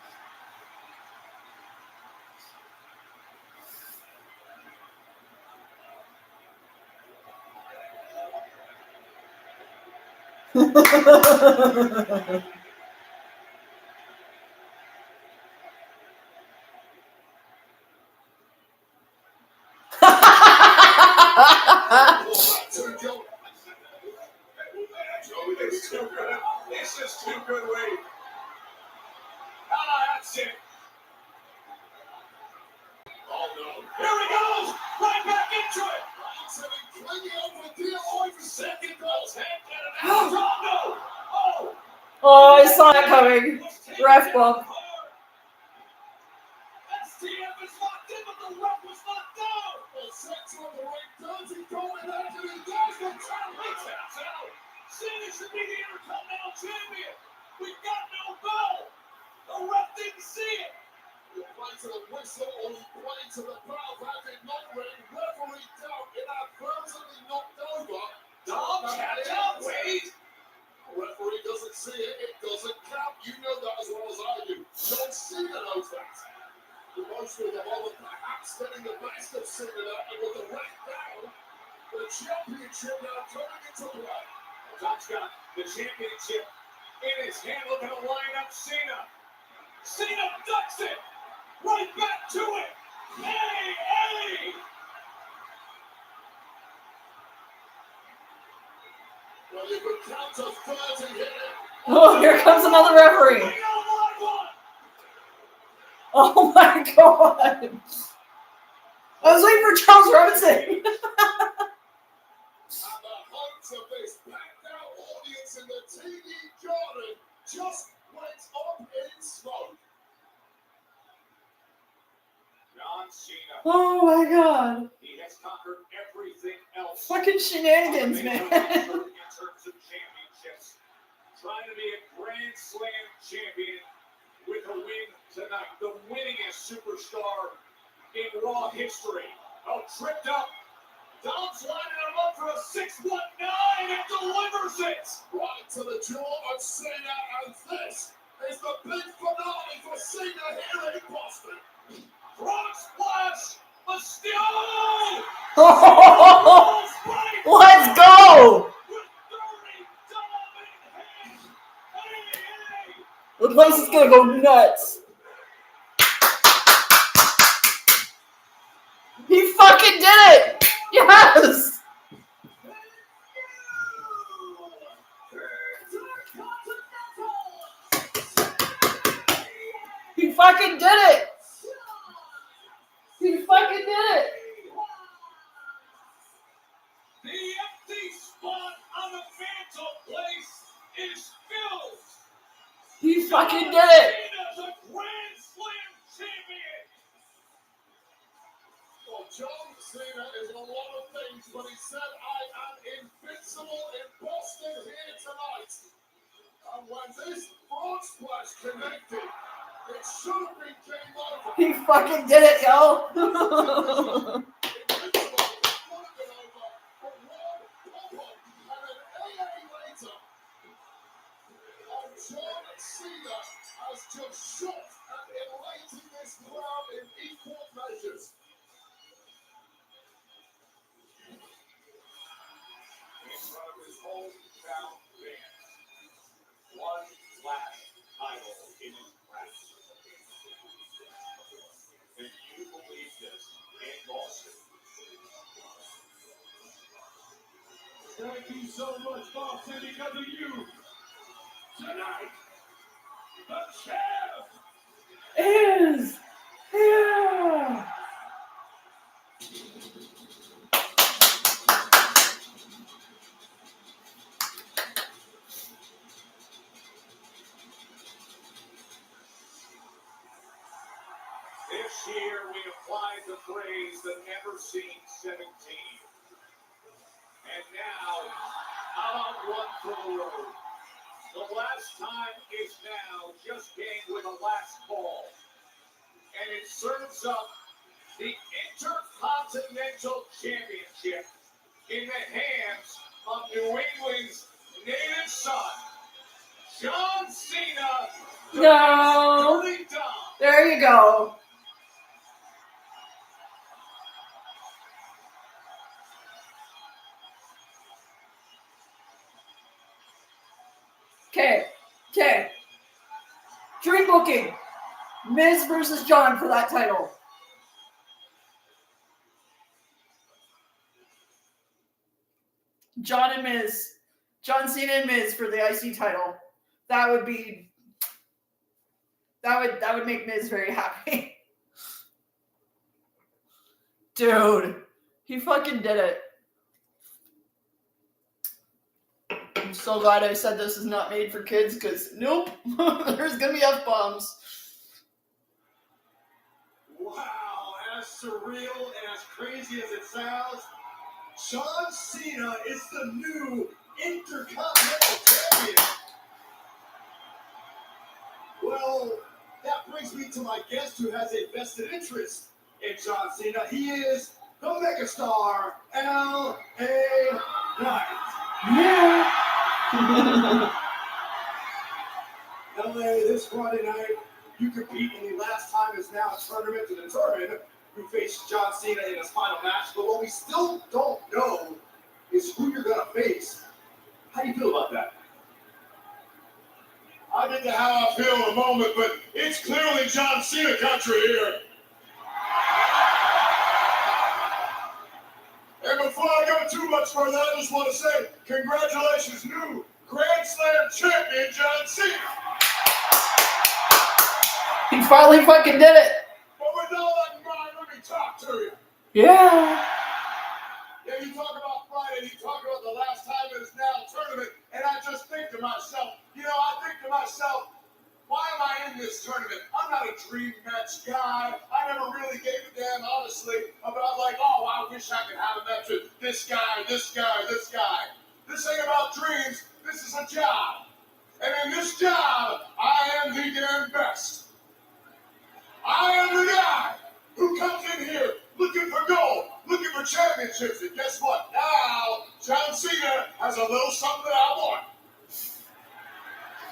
S3: This is too good, Wade. That's it. Oh, no. Here he goes. Right back into it. Clinging over D'Lo for second goal. Oh, no. Oh.
S2: Oh, I saw it coming. Ref bump.
S3: STF is locked in, but the ref was knocked down. Well, sets on the ring. Does he go in after he does the tap? He taps out. Cena should be the Intercontinental Champion. We got no bell. The ref didn't see it. You play to the whistle or you play to the bell. That did not ring. Referee down. Inadvertently knocked over. Dom tapped out. Wait. Referee doesn't see it. It doesn't count. You know that as well as I do. John Cena knows that. The most of the moment perhaps getting the best of Cena and with the ref down. The championship now coming into play. Dom's got the championship in his hand, looking to line up Cena. Cena ducks it. Right back to it. Hey, hey. Well, you can count to 30 here.
S2: Oh, here comes another referee. Oh my god. I was waiting for Charles Robinson.
S3: And the hopes of this packed out audience in the TV garden just went up in smoke. John Cena.
S2: Oh my god.
S3: He has conquered everything else.
S2: Fucking shenanigans, man.
S3: In terms of championships. Trying to be a Grand Slam champion with a win tonight. The winningest superstar in Raw history. Oh, tripped up. Dom's lining him up for a 619 and delivers it. Right to the jaw of Cena, and this is the big finale for Cena here in Boston. Frog splash, Mysterio!
S2: Let's go! The place is gonna go nuts. He fucking did it! Yes! He fucking did it! He fucking did it!
S3: The empty spot on the mantelpiece is filled.
S2: He fucking did it!
S3: Cena's a Grand Slam champion. Well, John Cena is a lot of things, but he said, I am invincible in Boston here tonight. And when this frog splash connected, it should have been game over.
S2: He fucking did it, yo!
S3: John Cena has just shot at elating this crowd in equal measures. In front of his hometown fans, one last title in his grasp. Can you believe this in Boston? Thank you so much, Boston, because of you. Tonight, the champ
S2: Is here!
S3: This year we applied the phrase the never seen for the road. The last time is now. Just game with a last call. And it serves up the Intercontinental Championship in the hands of New England's native son, John Cena.
S2: No. There you go. Okay. Dream booking. Miz versus John for that title. John Cena and Miz for the IC title. That would make Miz very happy. Dude, he fucking did it. I'm so glad I said this is not made for kids, because nope, there's gonna be F-bombs.
S3: Wow, as surreal and as crazy as it sounds, John Cena is the new Intercontinental Champion. Well, that brings me to my guest who has a vested interest in John Cena. He is the megastar, L.A. Knight.
S2: Yeah.
S3: LA, this Friday night, you compete in the last time is now tournament to determine who faces John Cena in his final match. But what we still don't know is who you're going to face. How do you feel about that?
S5: I'll get to how I feel in a moment, but it's clearly John Cena country here. And before I go too much further, I just want to say congratulations, new Grand Slam champion John Cena.
S2: He finally fucking did it.
S5: But with all that in mind, let me talk to you.
S2: Yeah.
S5: Yeah, you talk about Friday, you talk about the last time it is now tournament, and I just think to myself, why am I in this tournament? I'm not a dream match guy. I never really gave a damn, honestly, about I wish I could have a match with this guy, this guy, this guy. This ain't about dreams. This is a job. And in this job, I am the damn best. I am the guy who comes in here looking for gold, looking for championships. And guess what? Now, John Cena has a little something that I want.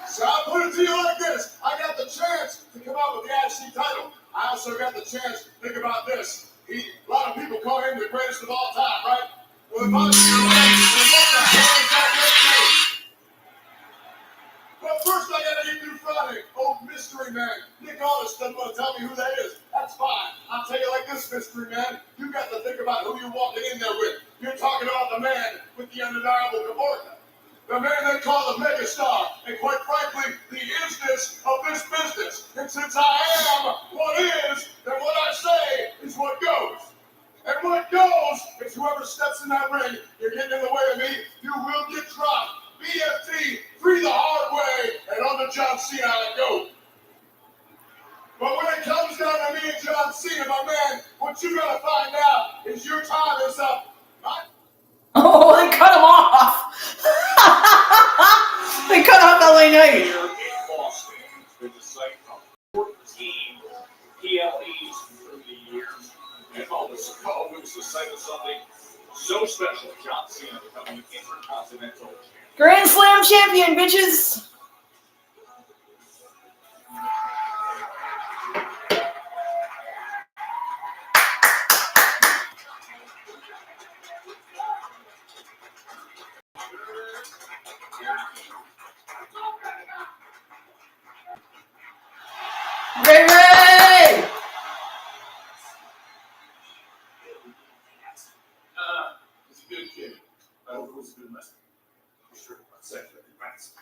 S5: So I'll put it to you like this. I got the chance to come out with the IC title. I also got the chance to think about this. A lot of people call him the greatest of all time, right? Well, if I'm the greatest, then what the hell is that make me? But first I gotta get through Friday. Old mystery man. Nick Aldis doesn't want to tell me who that is. That's fine. I'll tell you like this, mystery man. You got to think about who you're walking in there with. You're talking about the man with the undeniable comportment. The man they call the megastar, and quite frankly, the isness of this business. And since I am what is, then what I say is what goes. And what goes is whoever steps in that ring, you're getting in the way of me, you will get dropped. BFT, free the hard way, and under John Cena I go. But when it comes down to me and John Cena, my man, what you gotta find out is your time is up.
S2: Oh, they cut him off. They cut off LA Knight.
S3: Here in Boston, it's been the site of 14 PLEs through the years. And moments ago, it was the site of something so special. John Cena becoming Intercontinental Champion.
S2: Grand Slam champion, bitches. Ray Ray!
S5: He's a good kid. I hope it was a good message. I'm sure I'd say that. Thanks.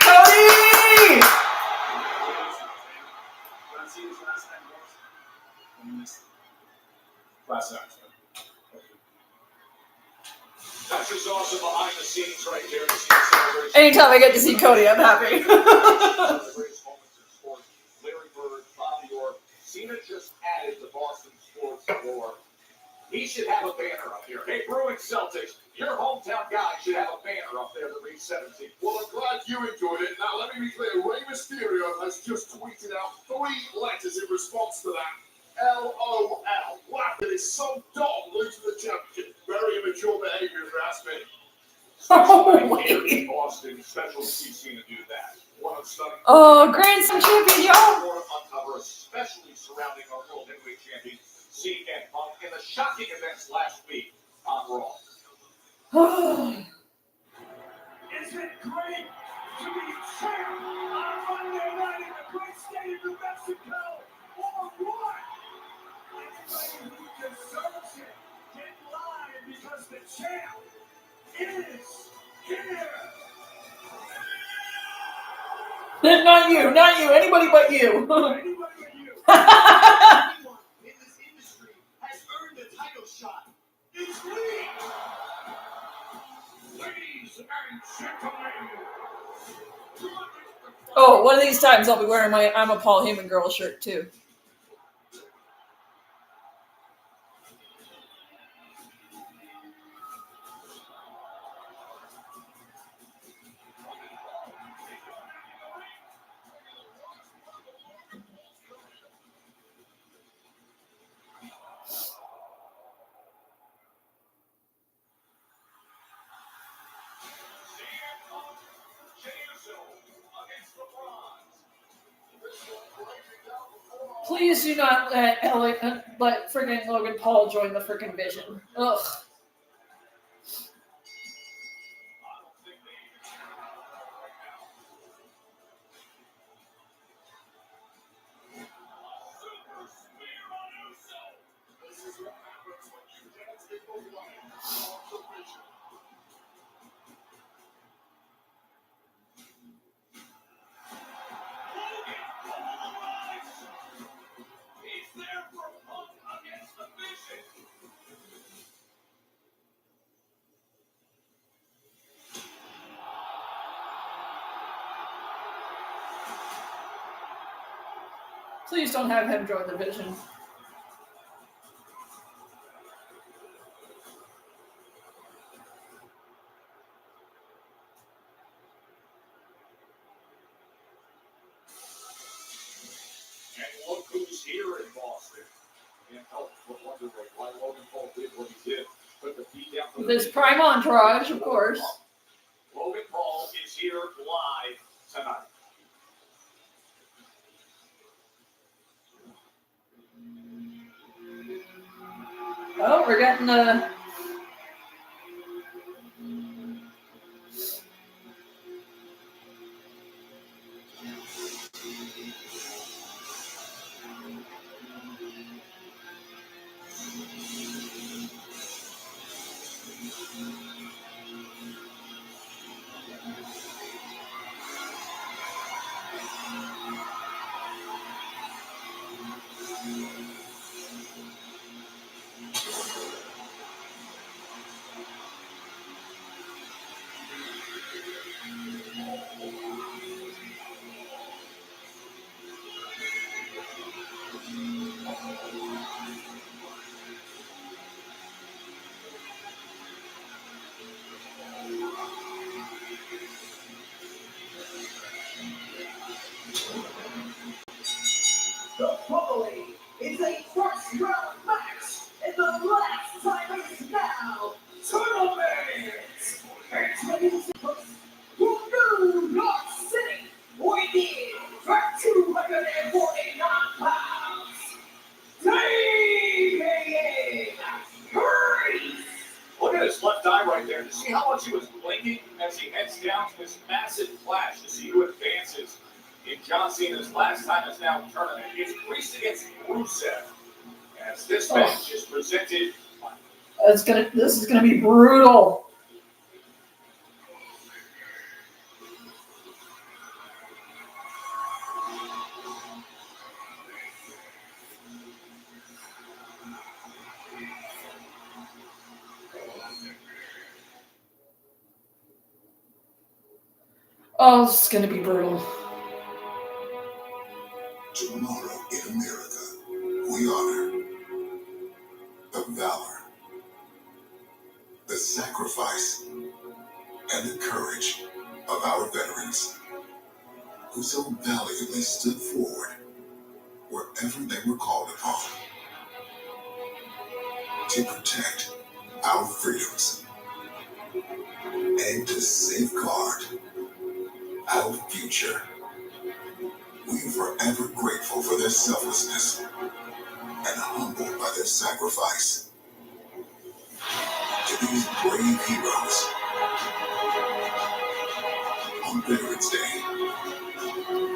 S2: Cody!
S5: Last act.
S3: That's just awesome behind the scenes right there. To see the celebration.
S2: Anytime I get to see Cody, I'm happy.
S3: One of the greatest moments in sports. Larry Bird, Bobby Orr. Cena just added to Boston sports lore. He should have a banner up here. Hey, Bruins Celtics, your hometown guy should have a banner up there that reads 17.
S5: Well, I'm glad you enjoyed it. Now, let me be clear. Rey Mysterio has just tweeted out 3 letters in response to that. LOL. Wow, it is so dumb losing the championship. Very immature behavior, if you ask me.
S2: Oh,
S3: Here in Boston, special to see Cena do that.
S5: What a stunning.
S2: Oh, Grand Slam champion, y'all.
S3: More to uncover, especially surrounding our World Heavyweight Champion, Cena and Punk, and the shocking events last week on Raw.
S6: Isn't it great to be champ on Monday night in the great state of New Mexico? Or what? Anybody who deserves it, get live because the champ is here.
S2: Not you, anybody but you.
S6: Anybody but you.
S3: Anyone in this industry has earned a title shot. It's me!
S5: Ladies and gentlemen.
S2: Oh, one of these times I'll be wearing my I'm a Paul Heyman girl shirt too. Please do not let friggin' Logan Paul join the friggin' Vision. Ugh.
S3: He's there for Punk against the Vision.
S2: Please don't have him join the Vision.
S3: And look who's here in Boston. Can't help but wonder why Logan Paul did what he did. Put the beat down for the
S2: This prime entourage, of course.
S3: Logan Paul is here live tonight.
S2: Oh, we're getting the.
S6: The following is a first round match, and the last time is now. Tournament! It's from New York City, weighing for 249 pounds. David Priest!
S3: Look at his left eye right there. You see how much he was blinking as he heads down to this massive flash to see who advances in John Cena's last time is now tournament. It's Priest against Rusev. As this match is presented.
S2: This is gonna be brutal. Oh, this is gonna be brutal.
S7: Tomorrow in America, we honor the valor sacrifice and the courage of our veterans who so valiantly stood forward wherever they were called upon to protect our freedoms and to safeguard our future. We are forever grateful for their selflessness and humbled by their sacrifice. To these brave heroes on Veterans Day,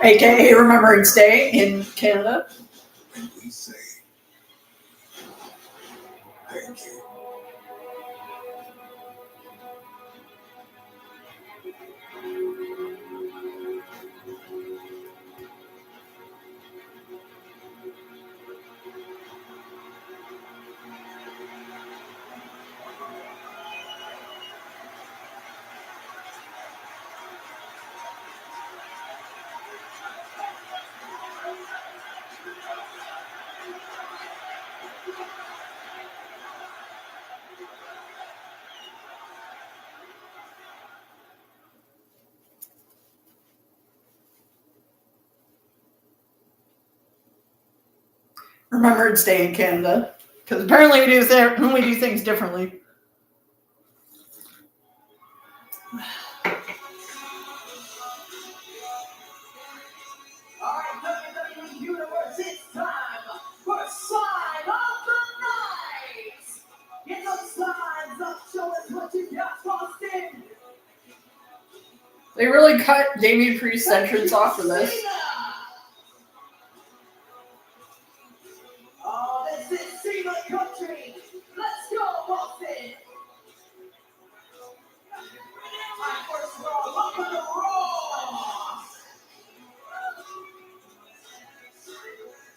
S2: aka Remembrance Day in Canada.
S7: and we say, thank you.
S2: Remembrance Day in Canada. Because apparently we do things differently.
S6: All right, WWE Universe, it's time for Sign of the Night. Get those signs up, show us what you got, Austin.
S2: They really cut Damian Priest's entrance off for this.
S6: Oh, this is Cena country. Let's go, Austin. Time for Raw. Welcome to Raw.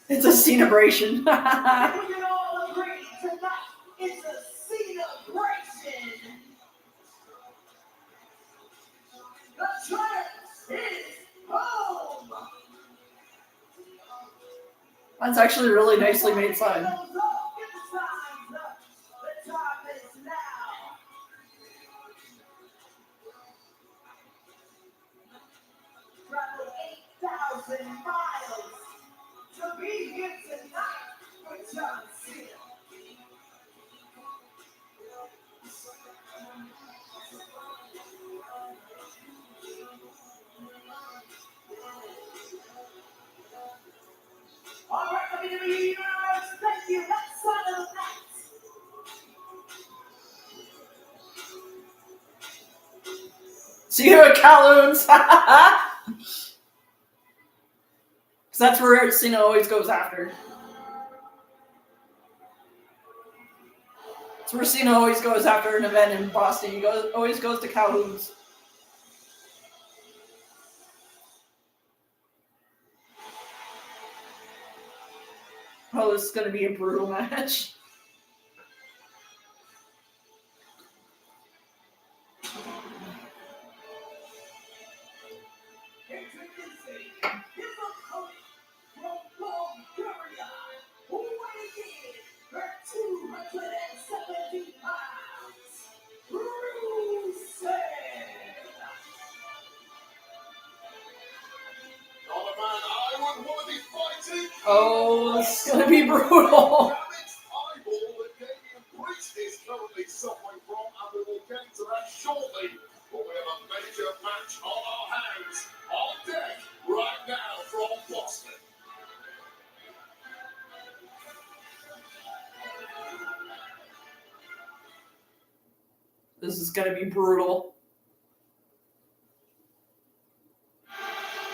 S2: It's a celebration.
S6: We can all agree tonight it's a celebration. The church is home.
S2: That's actually a really nicely made sign.
S6: Get the signs up. The time is now. Travel 8,000 miles to be here tonight with John Cena. All right, WWE Universe, thank you. That's Sign of the Night.
S2: See you at Calhoun's. Because that's where Cena always goes after. That's where Cena always goes after an event in Boston. He always goes to Calhoun's. Oh, this is going to be a brutal match.
S6: Introducing his opponent from Bulgaria, who weighs in at 270 pounds, Rusev.
S3: Not a man I would want to be fighting.
S2: Oh, this is going to be brutal.
S3: Damaged eyeball that Damian Priest is currently suffering from, and we will get to that shortly. But we have a major match on our hands, on deck, right now from Boston.
S2: This is going to be brutal.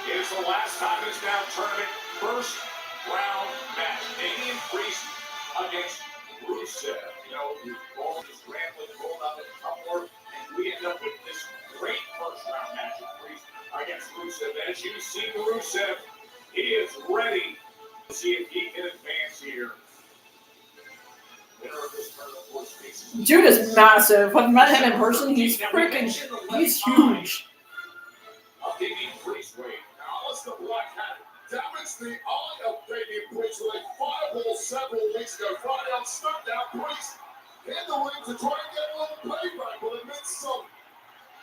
S3: It's the last time this down tournament, first round match. Damian Priest against Rusev. You know, all this rambling, rolled up and tumblr, and we end up with this great first round match of Priest against Rusev. As you see Rusev, he is ready to see if he can advance here. Winner of this tournament, of course, faces
S2: Dude is massive. I've met him in person. He's freaking, he's huge.
S3: of Damian Priest weight. Now, let's the Black Hat damaged the eye of Damian Priest with a fireball several weeks ago. Friday on SmackDown, Priest
S7: in the ring to try and get a little payback, but amidst some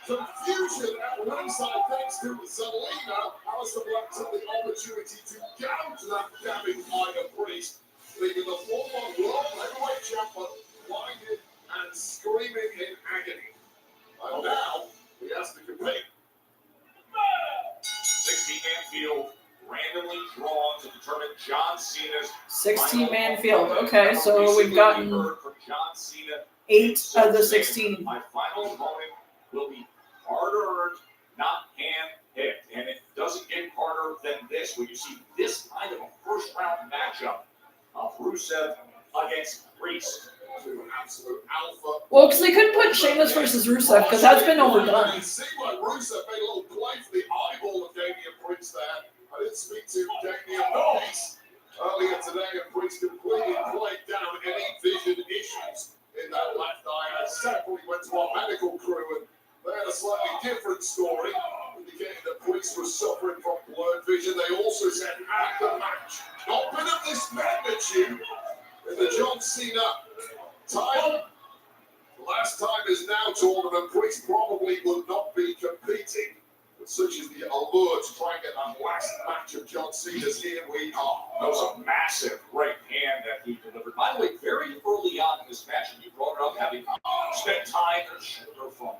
S7: confusion at ringside thanks to Zelina, Aleister Black took the opportunity to gouge that damning eye of Priest, leaving the former World Heavyweight Champion blinded and screaming in agony. And now, he has to compete.
S3: 16-man field randomly drawn to determine John Cena's
S2: 16-man field. Okay, so we've gotten
S3: from John Cena.
S2: 8 of the 16.
S3: My final opponent will be hard-earned, not hand-picked. And it doesn't get harder than this when you see this kind of a first-round matchup of Rusev against Priest.
S7: To absolute alpha.
S2: Well, because they couldn't put Sheamus versus Rusev because that's been overdone.
S7: It seemed like Rusev made a little play for the eyeball of Damian Priest there. I didn't speak to Damian Priest earlier today, and Priest completely played down any vision issues in that left eye. I separately went to our medical crew, and they had a slightly different story, indicating that Priest was suffering from blurred vision. They also said at the match, not been of this magnitude in the John Cena title. Last time is now tournament. Priest probably would not be competing, but such is the allure to try and get that last match of John Cena's. Here we are.
S3: That was a massive right hand that he delivered. By the way, very early on in this match, and you brought it up, having spent time on the shoulder from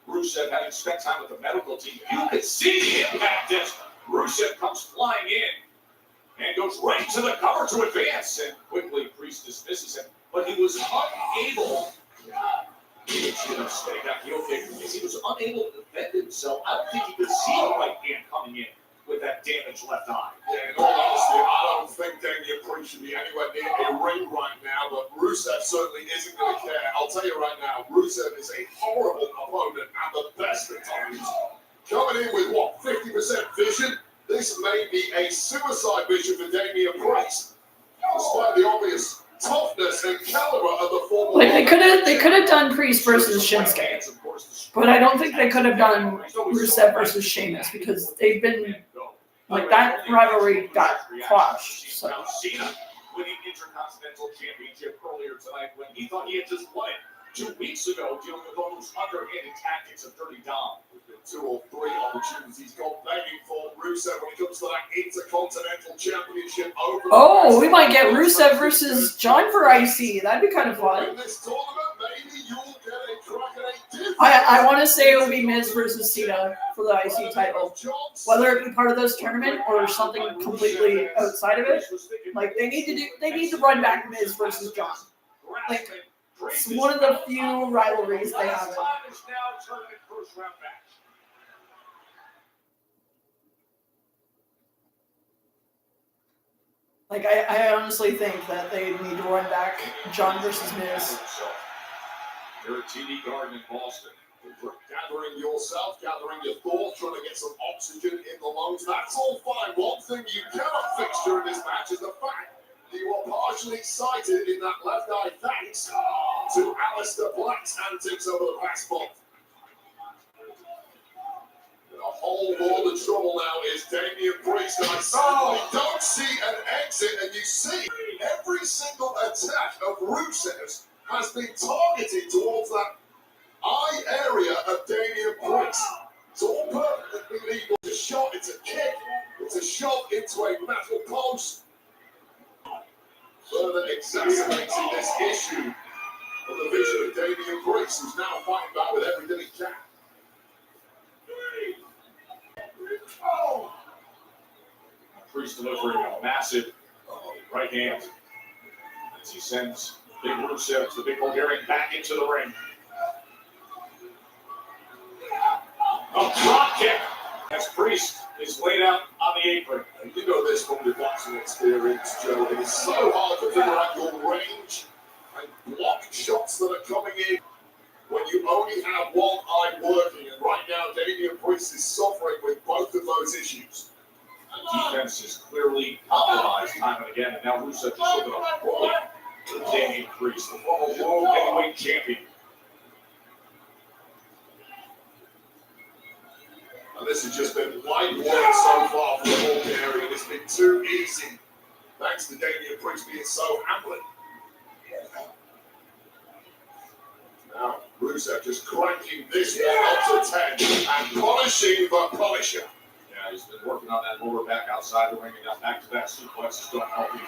S3: Rusev, having spent time with the medical team, you could see the impact as Rusev comes flying in and goes right to the cover to advance, and quickly Priest dismisses him. But he was unable. He should have stayed that heel kick because he was unable to defend himself. I don't think he could see the right hand coming in with that damaged left eye.
S7: Yeah, in all honesty, I don't think Damian Priest should be anywhere near a ring right now, but Rusev certainly isn't going to care. I'll tell you right now, Rusev is a horrible opponent at the best of times. Coming in with, 50% vision? This may be a suicide mission for Damian Priest, despite the obvious toughness and caliber of the former.
S2: Like they could have done Priest versus Shinsuke, but I don't think they could have done Rusev versus Sheamus because they've been like that rivalry got quashed. So
S3: Cena winning Intercontinental Championship earlier tonight when he thought he had just won it 2 weeks ago, dealing with all those underhanded tactics of Dirty Dom.
S7: 2 or 3 opportunities gone begging for Rusev when it comes to that Intercontinental Championship over.
S2: oh, we might get Rusev versus John for IC. That'd be kind of fun.
S7: In this tournament, maybe you'll get a crack at a different.
S2: I want to say it would be Miz versus Cena for the IC title. Whether it be part of this tournament or something completely outside of it, like they need to run back Miz versus John. Like it's one of the few rivalries they have. Like I honestly think that they need to run back John versus Miz.
S3: They're at TD Garden in Boston.
S7: Gathering yourself, gathering your thoughts, trying to get some oxygen in the lungs. That's all fine. One thing you cannot fix during this match is the fact that you are partially sighted in that left eye thanks to Aleister Black's antics over the past month. A whole world of trouble now is Damian Priest, and I certainly don't see an exit, and you see every single attack of Rusev's has been targeted towards that eye area of Damian Priest. It's all perfectly legal. It's a shot, it's a kick, it's a shot into a metal post. Further exacerbating this issue of the vision of Damian Priest, who's now fighting back with everything he can.
S3: Priest delivering a massive right hand as he sends Big Rusev, the big Bulgarian, back into the ring. A drop kick as Priest is laid out on the apron.
S7: And you know this from your boxing experience, Joe. It is so hard to figure out your range and block shots that are coming in when you only have one eye working. And right now, Damian Priest is suffering with both of those issues.
S3: Defense is clearly compromised time and again, and now Rusev just looking up fully with Damian Priest, the former World Heavyweight Champion.
S7: And this has just been light work so far for the Bulgarian. It's been too easy, thanks to Damian Priest being so hampered. Now, Rusev just cranking this one up to 10 and polishing the polisher.
S3: Yeah, he's been working on that lower back outside the ring and got back-to-back suplexes don't help either.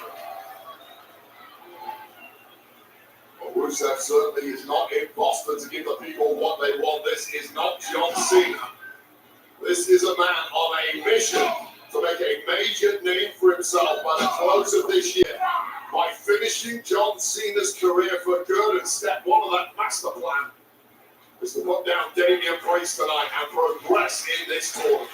S7: Well, Rusev certainly is not in Boston to give the people what they want. This is not John Cena. This is a man on a mission to make a major name for himself by the close of this year by finishing John Cena's career for good. And step one of that master plan is to put down Damian Priest tonight and progress in this tournament.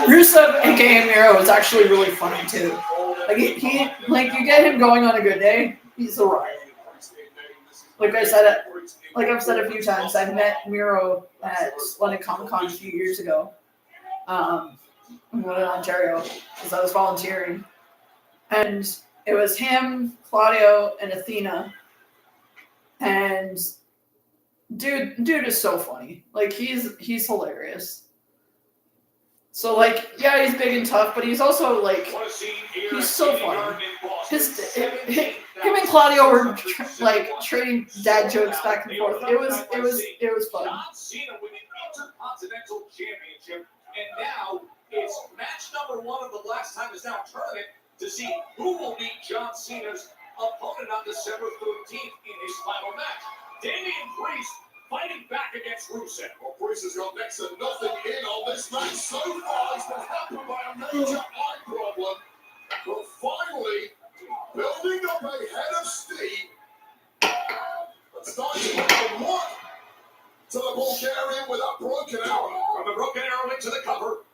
S2: Rusev, aka Miro, is actually really funny too. Like he like you get him going on a good day, he's a riot. Like I said, like I've said a few times, I met Miro at London Comic Con a few years ago. In Ontario, because I was volunteering, and it was him, Claudio, and Athena. And dude is so funny. Like he's hilarious. So like, yeah, he's big and tough, but he's also like, he's so funny. Him and Claudio were trading dad jokes back and forth. It was fun.
S3: John Cena with the Intercontinental Championship, and now it's match number 1 of the last time is now tournament to see who will meet John Cena's opponent on December 13th in his final match. Damian Priest fighting back against Rusev.
S7: Well, Priest has got next to nothing in on this match so far. He's been hampered by a major eye problem. But finally, building up a head of steam, and starting to put the one to the Bulgarian with a broken arrow.
S3: From the broken arrow into the cover.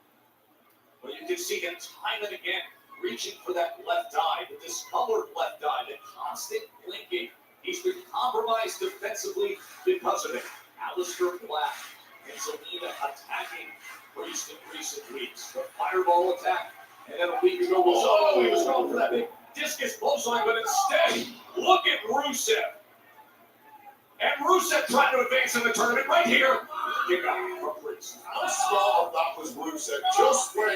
S3: But you can see him time and again reaching for that left eye, the discolored left eye, the constant blinking. He's been compromised defensively because of it. Aleister Black and Zelina attacking Priest in recent weeks. The fireball attack, and then a week ago he was going for that big discus clothesline, but instead, look at Rusev. And Rusev trying to advance in the tournament right here. Kick out from Priest.
S7: The start of that was Rusev just when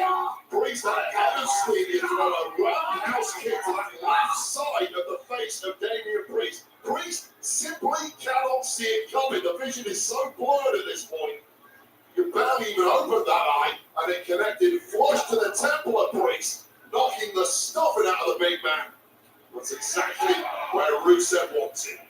S7: Priest had a head of steam into a roundhouse kick to that left side of the face of Damian Priest. Priest simply cannot see it coming. The vision is so blurred at this point. You barely even opened that eye, and it connected flush to the temple of Priest, knocking the stuffing out of the big man. That's exactly where Rusev wants it.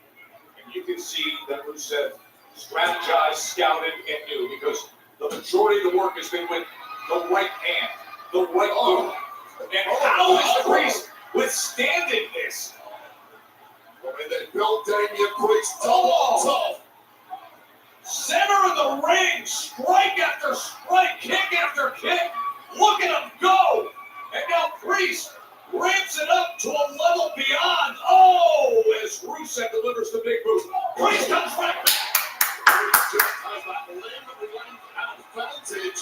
S3: And you can see that Rusev strategized, scouted, and knew, because the majority of the work has been with the right hand, the right arm. And how is Priest withstanding this?
S7: And then built Damian Priest top.
S3: Center of the ring, strike after strike, kick after kick. Look at him go. And now Priest ramps it up to a level beyond. Oh, as Rusev delivers the big move. Priest comes right back.
S7: Priest just has that limb advantage.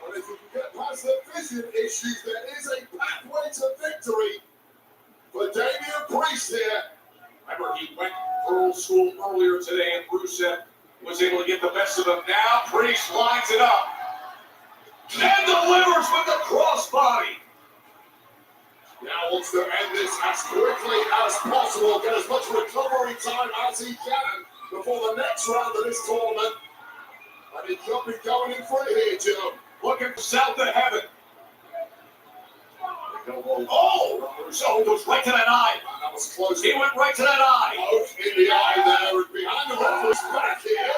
S7: But if you can get past the vision issues, there is a pathway to victory for Damian Priest here.
S3: Remember, he went old school earlier today, and Rusev was able to get the best of him. Now Priest lines it up and delivers with the crossbody.
S7: Now wants to end this as quickly as possible, get as much recovery time as he can before the next round of this tournament. And he could be going in for it here, Jim.
S3: Looking south of heaven. Oh, so goes right to that eye.
S7: That was close.
S3: He went right to that eye.
S7: Both in the eye there, and behind the referee's back here,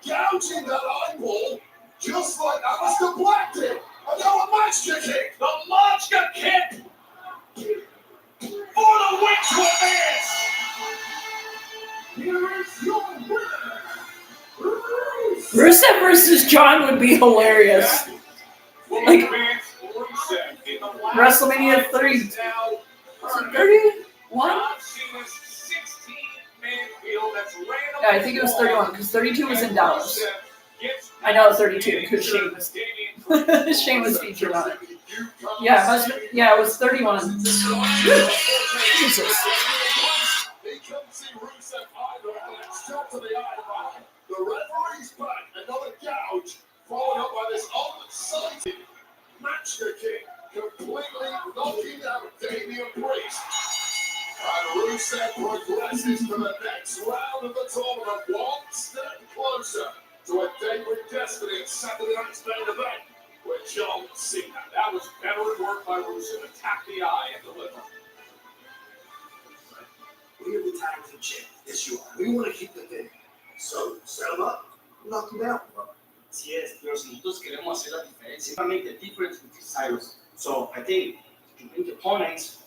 S7: gouging that eyeball, just like Aleister Black did. And now a monster kick.
S3: The monster kick for the win to advance.
S7: Here is your winner,
S2: Rusev versus John would be hilarious. Like WrestleMania 3.
S3: Now,
S2: 31?
S3: John Cena's 16-man field that's ran
S2: Yeah, I think it was 31 because 32 was in Dallas. I know 32 because Shane was featured on it. Yeah, it was 31. Jesus.
S7: He couldn't see Rusev either, and it's shot to the eye. The referee's back, another gouge, followed up by this unsighted master kick, completely knocking out Damian Priest. And Rusev progresses to the next round of the tournament, one step closer to a day with destiny at Saturday night's main event with John Cena.
S6: That was veteran work by Rusev. Attack the eye and deliver.
S3: We are the tag team champ. Yes, you are. We want to keep the thing. So, set them up, knock them down.
S8: Así es, pero si nosotros queremos hacer la diferencia, make the difference with these titles. So I think you bring the opponents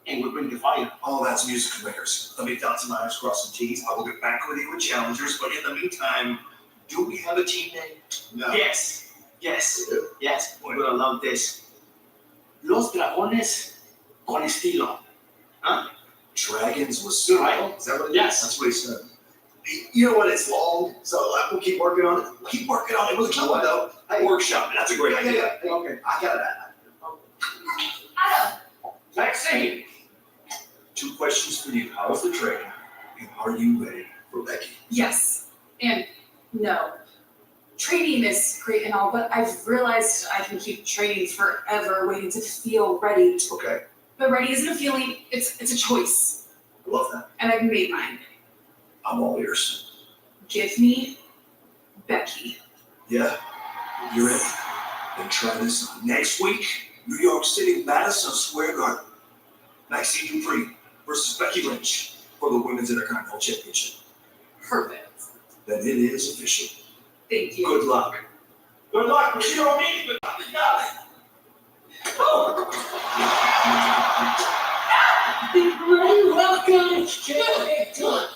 S8: and we bring the fire.
S3: All that's music to makers. Let me dot some I's, cross some T's. I will get back with you with challengers, but in the meantime, do we have a team name? No.
S8: Yes, yes,
S3: We do?
S8: yes. We're gonna love this. Los Dragones con estilo. Huh?
S3: Dragons with style. Is that what it is?
S8: Yes.
S3: That's what he said. You know what? It's long, so we'll keep working on it. Keep working on it. It was a good one, though. Hey, workshop. That's a great idea.
S8: Okay.
S3: I got it.
S4: Adam,
S8: Maxine.
S3: 2 questions for you. How's the training? And are you ready for Becky?
S9: Yes and no. Training is great and all, but I've realized I can keep training forever, waiting to feel ready.
S3: Okay.
S9: But ready isn't a feeling, it's a choice.
S3: I love that.
S9: And I've made mine.
S3: I'm all ears.
S9: Give me Becky.
S3: Yeah? You ready? Then try this on. Next week, New York City, Madison Square Garden. Maxine Dupree versus Becky Lynch for the Women's Intercontinental Championship.
S9: Perfect.
S3: Then it is official.
S9: Thank you.
S3: Good luck.
S6: Good luck, but you don't need it.
S9: Welcome to it.
S8: No,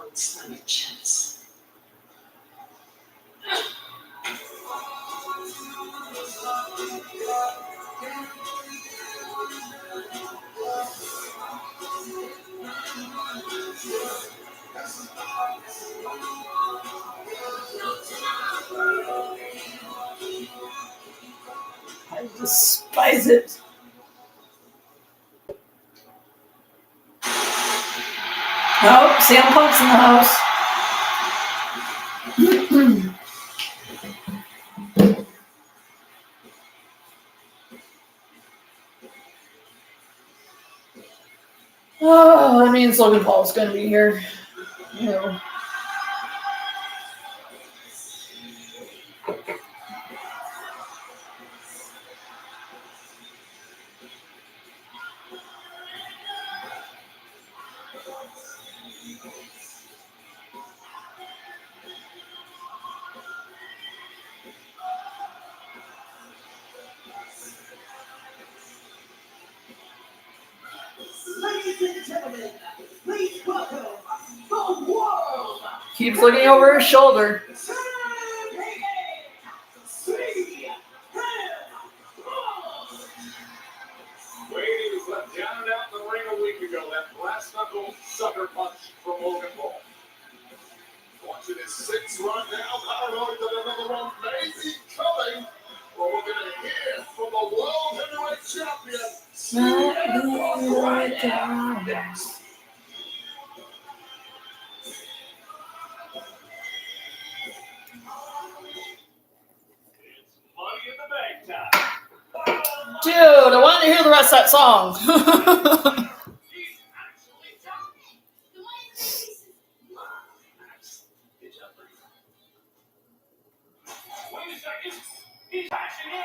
S8: it's not a chance.
S2: I despise it. Oh, Sam Punk's in the house. Oh, that means Logan Paul's going to be here. No.
S6: Ladies and gentlemen, please welcome the world.
S2: Keeps looking over his shoulder.
S7: Wade was left down and out in the ring a week ago. That brass knuckle sucker punch from Logan Paul. Watching his 6th run now, paranoid that another one may be coming. Well, we're going to hear from the World Heavyweight Champion, next.
S6: It's money in the bank time.
S2: Dude, I want to hear the rest of that song.
S6: She's actually jumping. Good job, buddy. Wait a second. He's bashing in.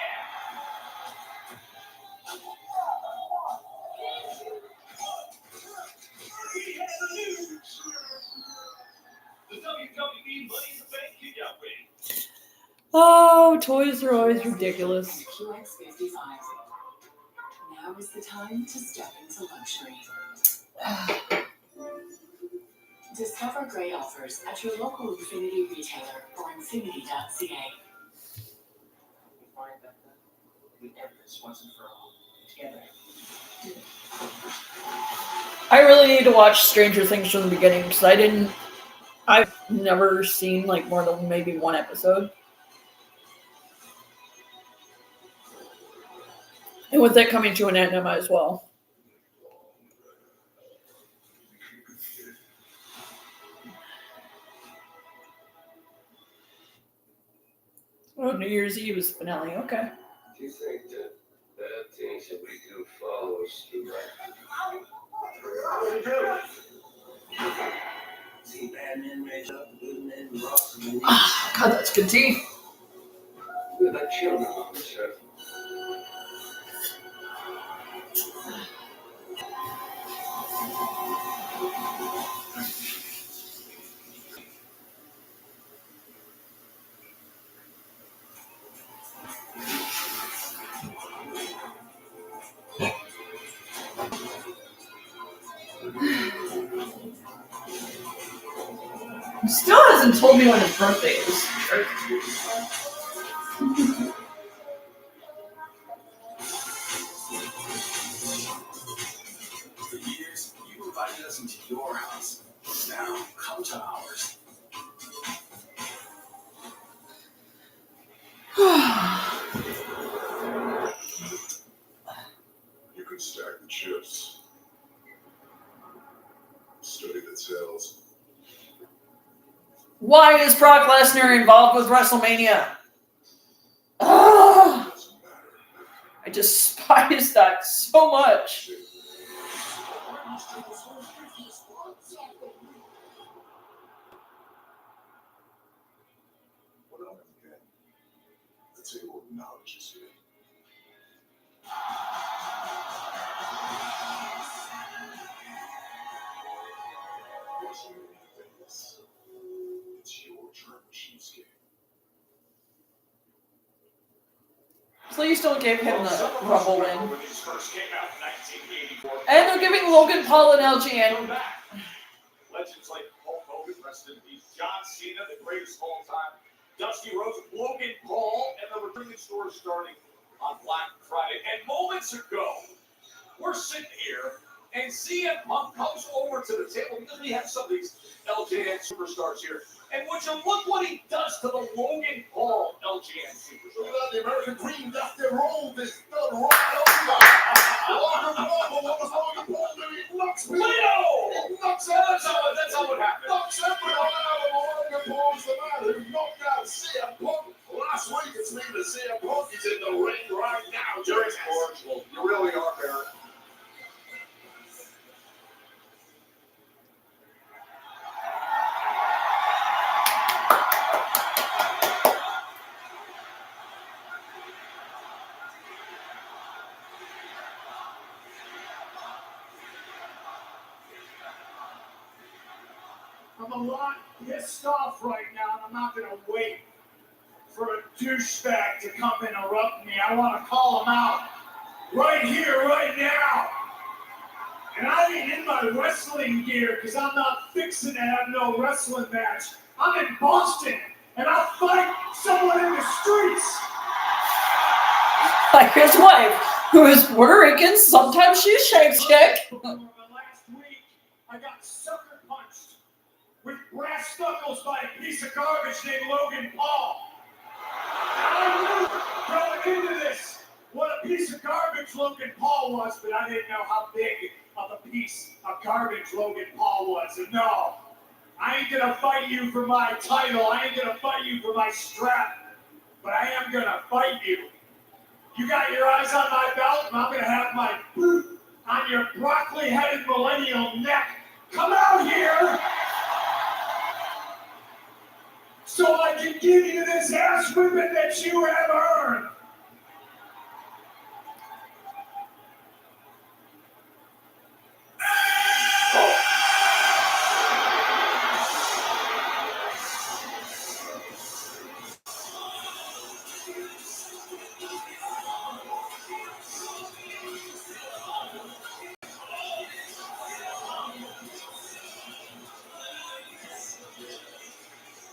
S6: We have the news. The WWE Money in the Bank kickout ring.
S2: Oh, toys are always ridiculous.
S10: QX55. Now is the time to step into luxury. Discover great offers at your local Infinity retailer or infinity.ca.
S8: We find that we end this once and for all together.
S2: I really need to watch Stranger Things from the beginning because I've never seen like more than maybe one episode. And with it coming to an end, I might as well. Oh, New Year's Eve is the finale. Okay.
S11: Do you think that bad things that we do follow us through life?
S3: to do.
S8: See bad men raise up, good men rough, and
S2: God, that's good tea.
S8: we're like children on this earth.
S2: He still hasn't told me when his birthday is.
S3: For years, you invited us into your house. Now, come to ours.
S7: You can stack the chips. Study the tails.
S2: Why is Brock Lesnar involved with WrestleMania? Ah,
S7: Doesn't matter.
S2: I despise that so much.
S7: What I don't get, the table of knowledge is here. WrestleMania Vegas. It's your turn, cheesecake.
S2: Please don't give him the Rumble win.
S3: When these first came out in 1984.
S2: And they're giving Logan Paul an LGN.
S3: Back. Legends like Hulk Hogan, rest in peace, John Cena, the greatest of all time, Dusty Rhodes, Logan Paul, and the returning stores starting on Black Friday. And moments ago, we're sitting here, and CM Punk comes over to the table because we have some of these LJN superstars here. And would you look what he does to the Logan Paul LJN superstar?
S7: Look at that, the American Dream, Dusty Rhodes is still right over. Logan Paul, what was Logan Paul doing? He knocks me.
S3: Leo!
S7: He knocks
S3: That's how it happened.
S7: knocks everyone out. Logan Paul's the man who knocked out CM Punk. Last week, it's me to CM Punk. He's in the ring right now. Jerry Sports. You really are, Barrett.
S5: I'm a lot pissed off right now, and I'm not going to wait for a douchebag to come interrupt me. I want to call him out right here, right now. And I ain't in my wrestling gear because I'm not fixing to have no wrestling match. I'm in Boston, and I'll fight someone in the streets.
S2: Like his wife, who is Puerto Rican, sometimes she shakes chick.
S5: Last week, I got sucker punched with brass knuckles by a piece of garbage named Logan Paul. I knew going into this what a piece of garbage Logan Paul was, but I didn't know how big of a piece of garbage Logan Paul was. And no, I ain't gonna fight you for my title. I ain't gonna fight you for my strap, but I am gonna fight you. You got your eyes on my belt, and I'm gonna have my boot on your broccoli-headed millennial neck. Come out here so I can give you this ass whipping that you have earned.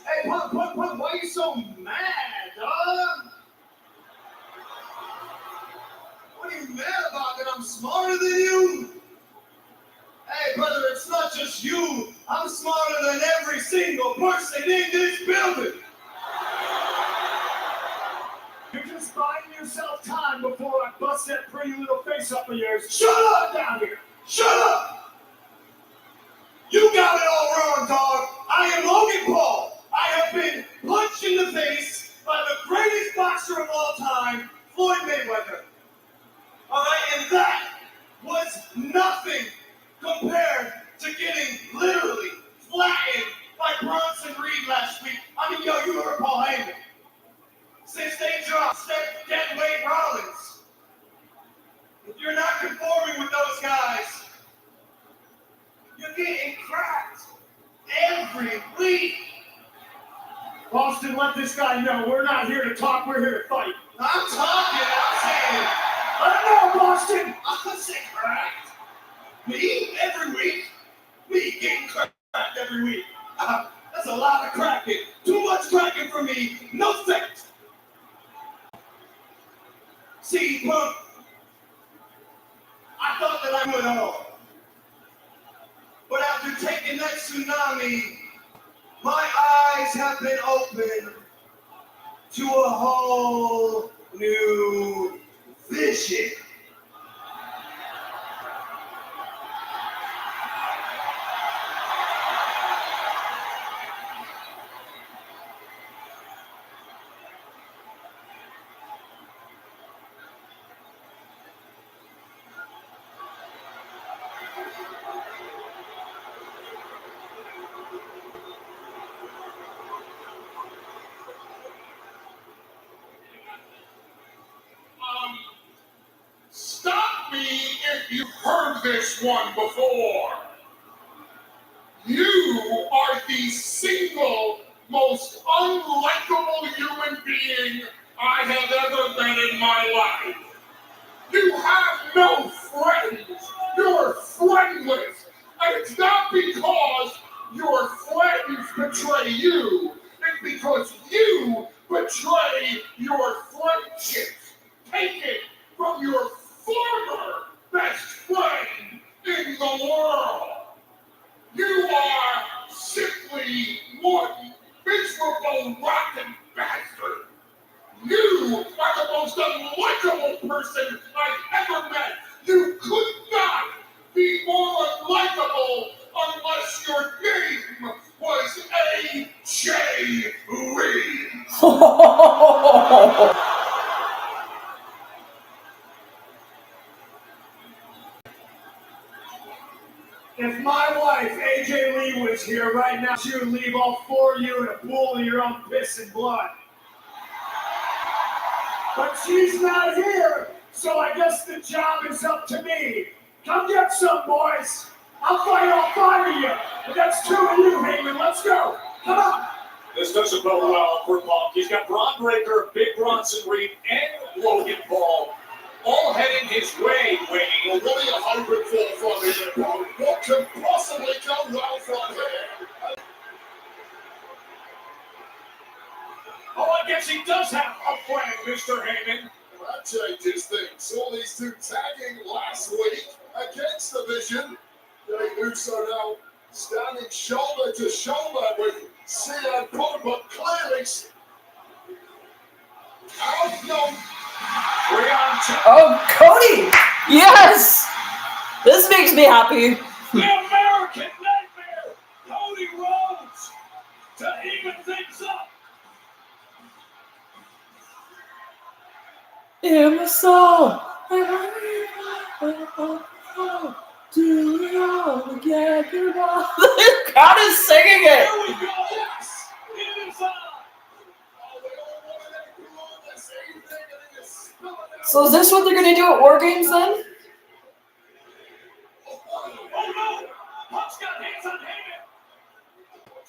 S5: Hey, Punk, why are you so mad, dog? What are you mad about? That I'm smarter than you? Hey, brother, it's not just you. I'm smarter than every single person in this building. You're just buying yourself time before I bust that pretty little face up of yours. Shut up down here. Shut up. You got it all wrong, dog. I am Logan Paul. I have been punched in the face by the greatest boxer of all time, Floyd Mayweather. All right, and that was nothing compared getting cracked every week. Boston, let this guy know we're not here to talk, we're here to fight. I'm talking, I'm saying. I don't know, Boston. I'm saying cracked. Me? Every week? Me getting cracked every week. That's a lot of cracking. Too much cracking for me. No thanks. See, Punk, I thought that I would all. But after taking that tsunami, my eyes have been opened to a whole new vision.
S7: Stop me if you've heard this one before. You are the single most unlikable human being I have ever met in my life. You have no friends. You're friendless. And it's not because your friends betray you. It's because you betray your friendships. Take it from your former best friend in the world. You are simply one miserable, rotten bastard. You are the most unlikable person I've ever met. You could not be more unlikable unless your name was A.J. Lee.
S5: If my wife, AJ Lee, was here right now, she would leave all four of you in a pool of your own piss and blood. But she's not here, so I guess the job is up to me. Come get some, boys. I'll fight all five of you. But that's two of you, Heyman. Let's go. Come on.
S11: This doesn't go well for Punk. He's got Braun Breaker, Big Bronson Reed, and Logan Paul all heading his way, Wayne.
S7: Well, what are you hoping for from here, bro? What can possibly go well from here?
S11: Oh, I guess he does have a plan, Mr. Heyman.
S7: Well, that changes things. Saw these two tagging last week against the Vision. They do so now, standing shoulder to shoulder with Cena and Punk, but clearly outnumbered.
S2: Oh, Cody! Yes! This makes me happy.
S11: The American Nightmare, Cody Rhodes, to even things up.
S2: In my soul, do it all again. The crowd is singing it.
S11: Here we go. Yes, it is on.
S2: So is this what they're gonna do at War Games then?
S11: Oh no! Punk's got hands on Heyman.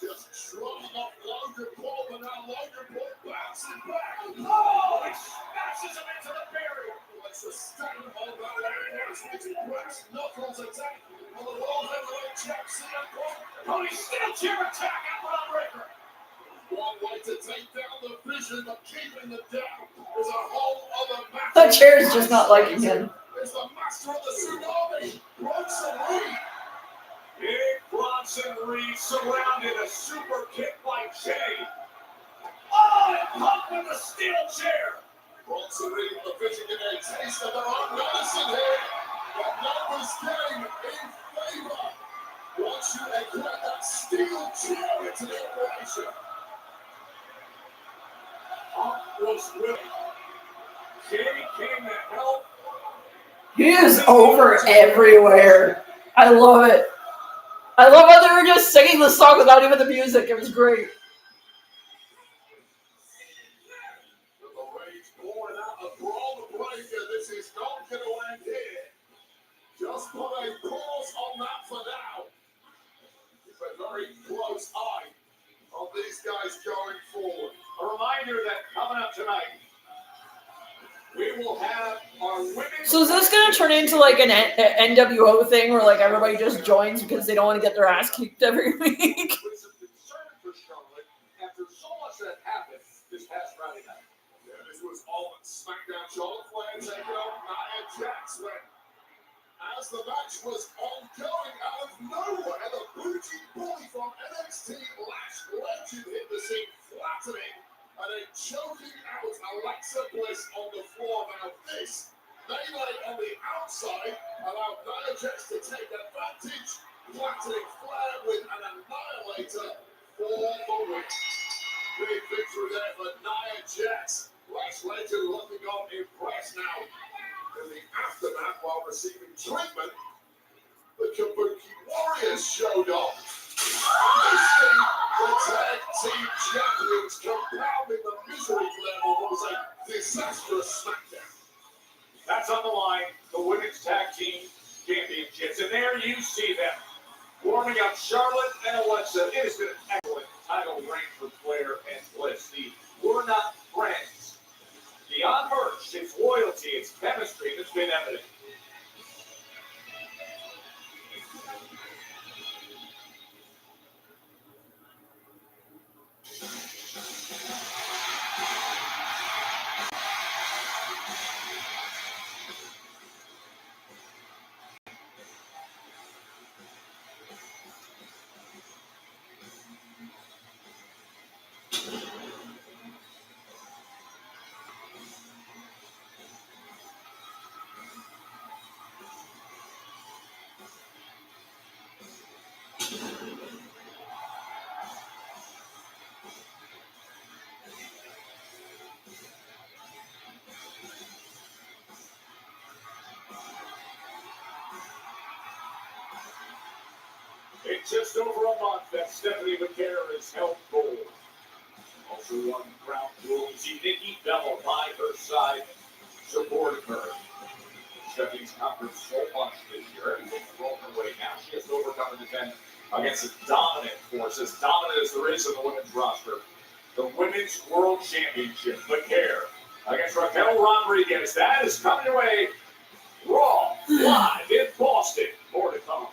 S7: Just shrugging off Logan Paul, but now Logan Paul bouncing back.
S11: Oh, he smashes him into the barrier.
S7: Let's sustain all that area. Brass knuckles attack on the World Heavyweight Champ Cena Punk.
S11: Cody steel chair attack at Braun Breaker.
S7: One way to take down the Vision, but keeping it down is a whole other match.
S2: The chair's just not liking him.
S7: Is the master of the tsunami, Bronson Reed.
S11: Big Bronson Reed surrounded a super kick by Jay. Oh, and Punk with a steel chair.
S7: Bronson Reed and the Vision get a taste of their own medicine here. But numbers game in favor. Once you equate that steel chair into the operation.
S11: Punk was willing. Jay came to help.
S2: He is over everywhere. I love it. I love how they were just singing the song without even the music. It was great.
S7: The rage pouring out of Braun Breaker. This is not going to end here. Just put a pause on that for now. guys going forward.
S11: A reminder that coming up tonight, we will have our women's.
S2: So is this going to turn into like an NWO thing where like everybody just joins because they don't want to get their ass kicked every week?
S11: With some concern for Charlotte after so much that happened this past Friday night.
S7: Yeah, this was all SmackDown. Charlotte Flair taking on Nia Jax when, as the match was ongoing, out of nowhere, the booty bully from NXT Lash Legend hit the scene, flattening and then choking out Alexa Bliss on the floor. Now this, melee on the outside, allowed Nia Jax to take advantage, flattening Flair with an annihilator for the win. Big victory there for Nia Jax. Lash Legend looking on impressed now. In the aftermath, while receiving treatment, the Kabuki Warriors showed up. Missing the tag team champions, compounding the misery level was a disastrous SmackDown.
S11: That's on the line, the women's tag team championships. And there you see them warming up Charlotte and Alexa. It has been an excellent title reign for Flair and Bliss. The We're Not Friends. Beyond merch, its loyalty, its chemistry has been evident. In just over a month that Stephanie McCare has held gold. Also won Crown Jewel. You see Nikki Bella by her side, supporting her. Stephanie's conquered so much this year. Everything's rolling her way now. She has to overcome and defend against a dominant force, as dominant as there is in the women's roster. The Women's World Championship, McCare, against Raquel Rodriguez. That is coming your way. Raw, live in Boston. More to come.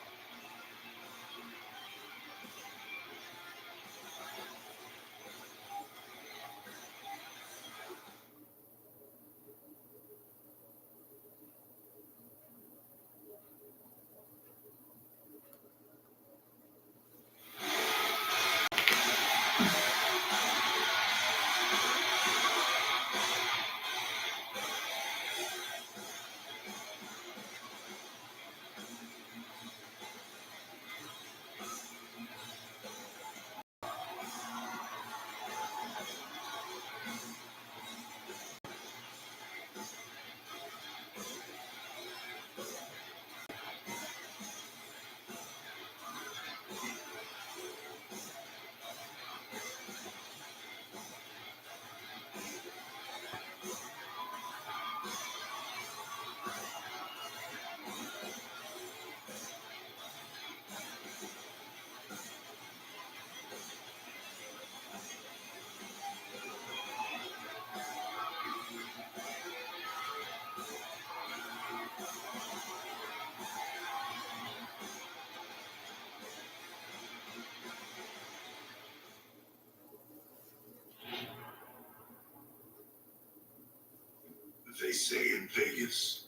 S5: They say in Vegas,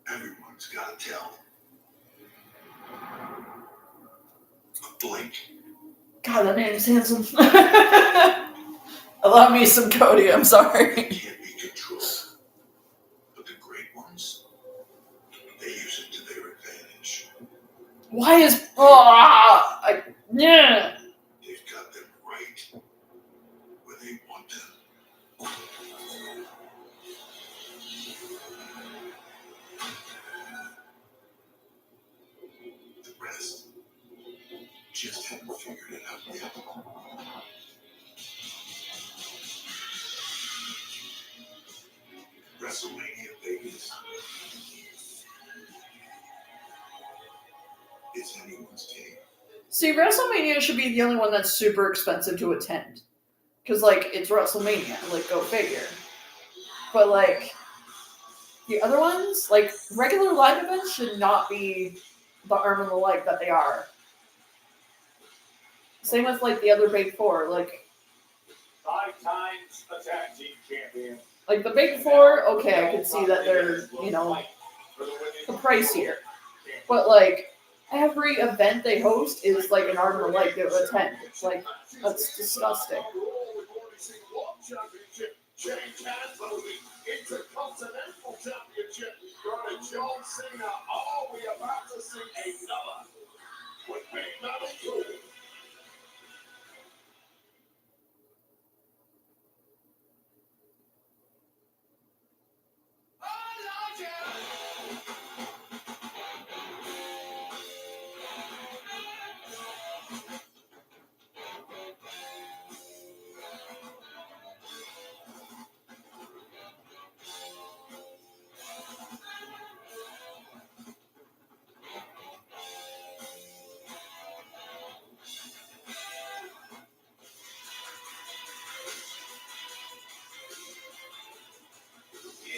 S5: everyone's got to tell. A blink.
S2: God, that name's handsome. I love me some Cody, I'm sorry.
S5: Can't be controlled. But the great ones, they use it to their advantage.
S2: Why is... yeah.
S5: They've got them right where they want them. The rest just haven't figured it out yet. WrestleMania Vegas. It's anyone's game.
S2: See, WrestleMania should be the only one that's super expensive to attend. Because, like, it's WrestleMania. Like, go figure. But, like, the other ones, like, regular live events should not be the arm and the leg that they are. Same with, like, the other big four. Like,
S11: 5 times a tag team champion.
S2: Like, the big four, okay, I can see that they're, the pricier. But, like, every event they host is, like, an arm and a leg to attend. It's, like, that's disgusting.
S7: Intercontinental Championship. Got a John Cena. Are we about to see another? With Big Daddy Cool.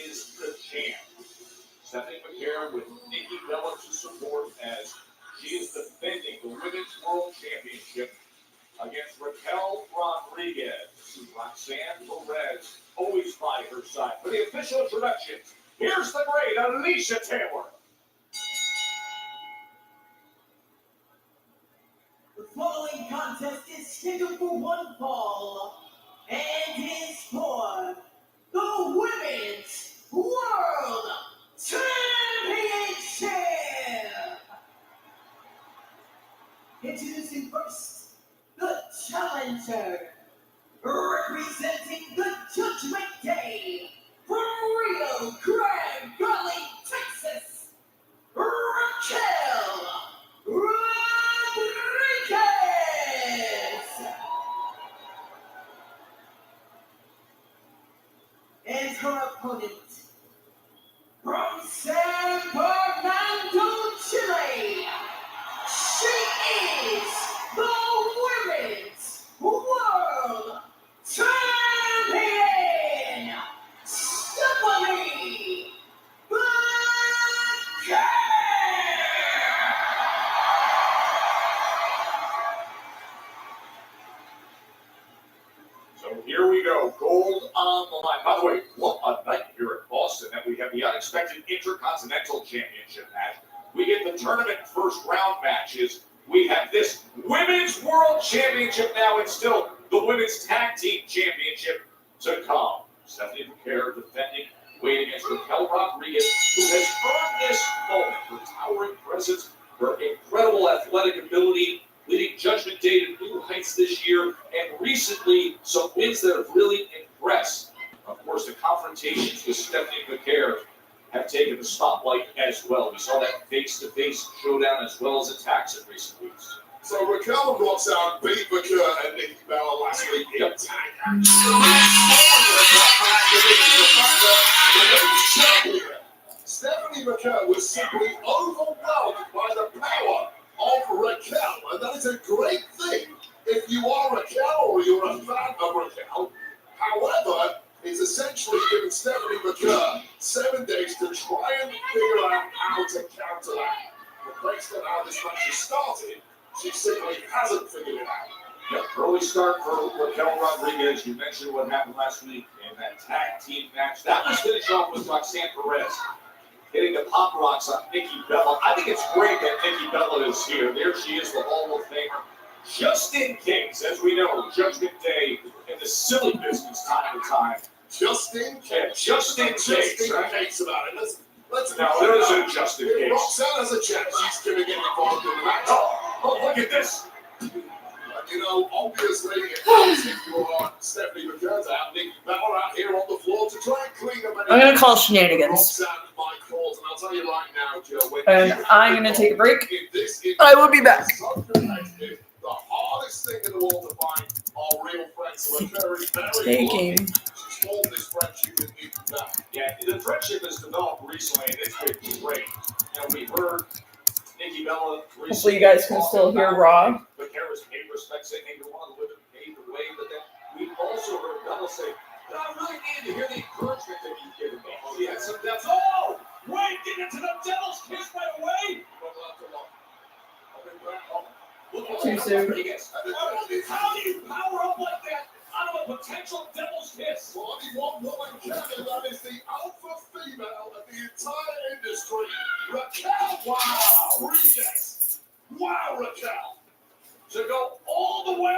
S11: Is the champ. Stephanie McCarron with Nikki Bella to support as she is defending the Women's World Championship against Raquel Rodriguez. Roxanne Perez always by her side. For the official introductions, here's the great Alicia Taylor.
S6: The following contest is scheduled for one fall and is for the Women's World Championship. Introducing first, the challenger, representing the Judgment Day from Rio Grande Valley, Texas, Raquel Rodriguez. And her opponent, from San Fernando, Chile, she is the Women's World Champion, Stephanie McCarron.
S11: So here we go, gold on the line. By the way, what a night here at Boston that we have the unexpected Intercontinental Championship match. We get the tournament first round matches. We have this Women's World Championship now, and still the Women's Tag Team Championship to come. Stephanie McCarron defending, waiting against Raquel Rodriguez, who has earned this moment. Her towering presence, her incredible athletic ability, leading Judgment Day to new heights this year, and recently some wins that have really impressed. Of course, the confrontations with Stephanie McCarron have taken the spotlight as well. We saw that face-to-face showdown as well as attacks in recent weeks.
S7: So Raquel and Roxanne beat McCarron and Nikki Bella last week in tag action. Stephanie McCarron was simply overwhelmed by the power of Raquel, and that is a great thing if you are Raquel or you're a fan of Raquel. However, it's essentially given Stephanie McCarron 7 days to try and figure out how to counter that. But based on how this match has started, she simply hasn't figured it out.
S11: Yep, early start for Raquel Rodriguez. You mentioned what happened last week in that tag team match. That was finished off with Roxanne Perez hitting the pop rocks on Nikki Bella. I think it's great that Nikki Bella is here. There she is, the Hall of Famer. Just in case, as we know, Judgment Day in the silly business time to time.
S7: Just in case.
S11: Yeah, just in case.
S7: Just in
S11: Right?
S7: case about it. Let's
S11: No, there isn't just in case.
S7: Roxanne has a chance. She's giving it involved in the match.
S11: Oh, look at this.
S7: You know, obviously, if you're Stephanie McCarron out, Nikki Bella out here on the floor to try and clean up.
S2: I'm going to call shenanigans.
S7: Roxanne might cause, and I'll tell you right now, Joe.
S2: And I'm going to take a break. I will be back.
S7: The hardest thing in the world to find are real friends who are very, very
S2: Taking.
S7: lucky. She's formed this friendship with Nikki Bella.
S11: Yeah, the friendship has developed recently, and it's been great. And we heard Nikki Bella.
S2: Hopefully you guys can still hear Raw.
S11: But Kara's paid respect saying, hey, you're one of the women who paved the way. But then we also heard Bella say, but I really needed to hear the encouragement that you've given me. She had some depth. Oh! Wait, get into the devil's kiss right away!
S2: Too soon.
S11: How do you power up like that out of a potential devil's kiss?
S7: Well, only one woman can, and that is the alpha female of the entire industry, Raquel.
S11: Wow!
S7: Rodriguez. Wow, Raquel.
S11: To go all the way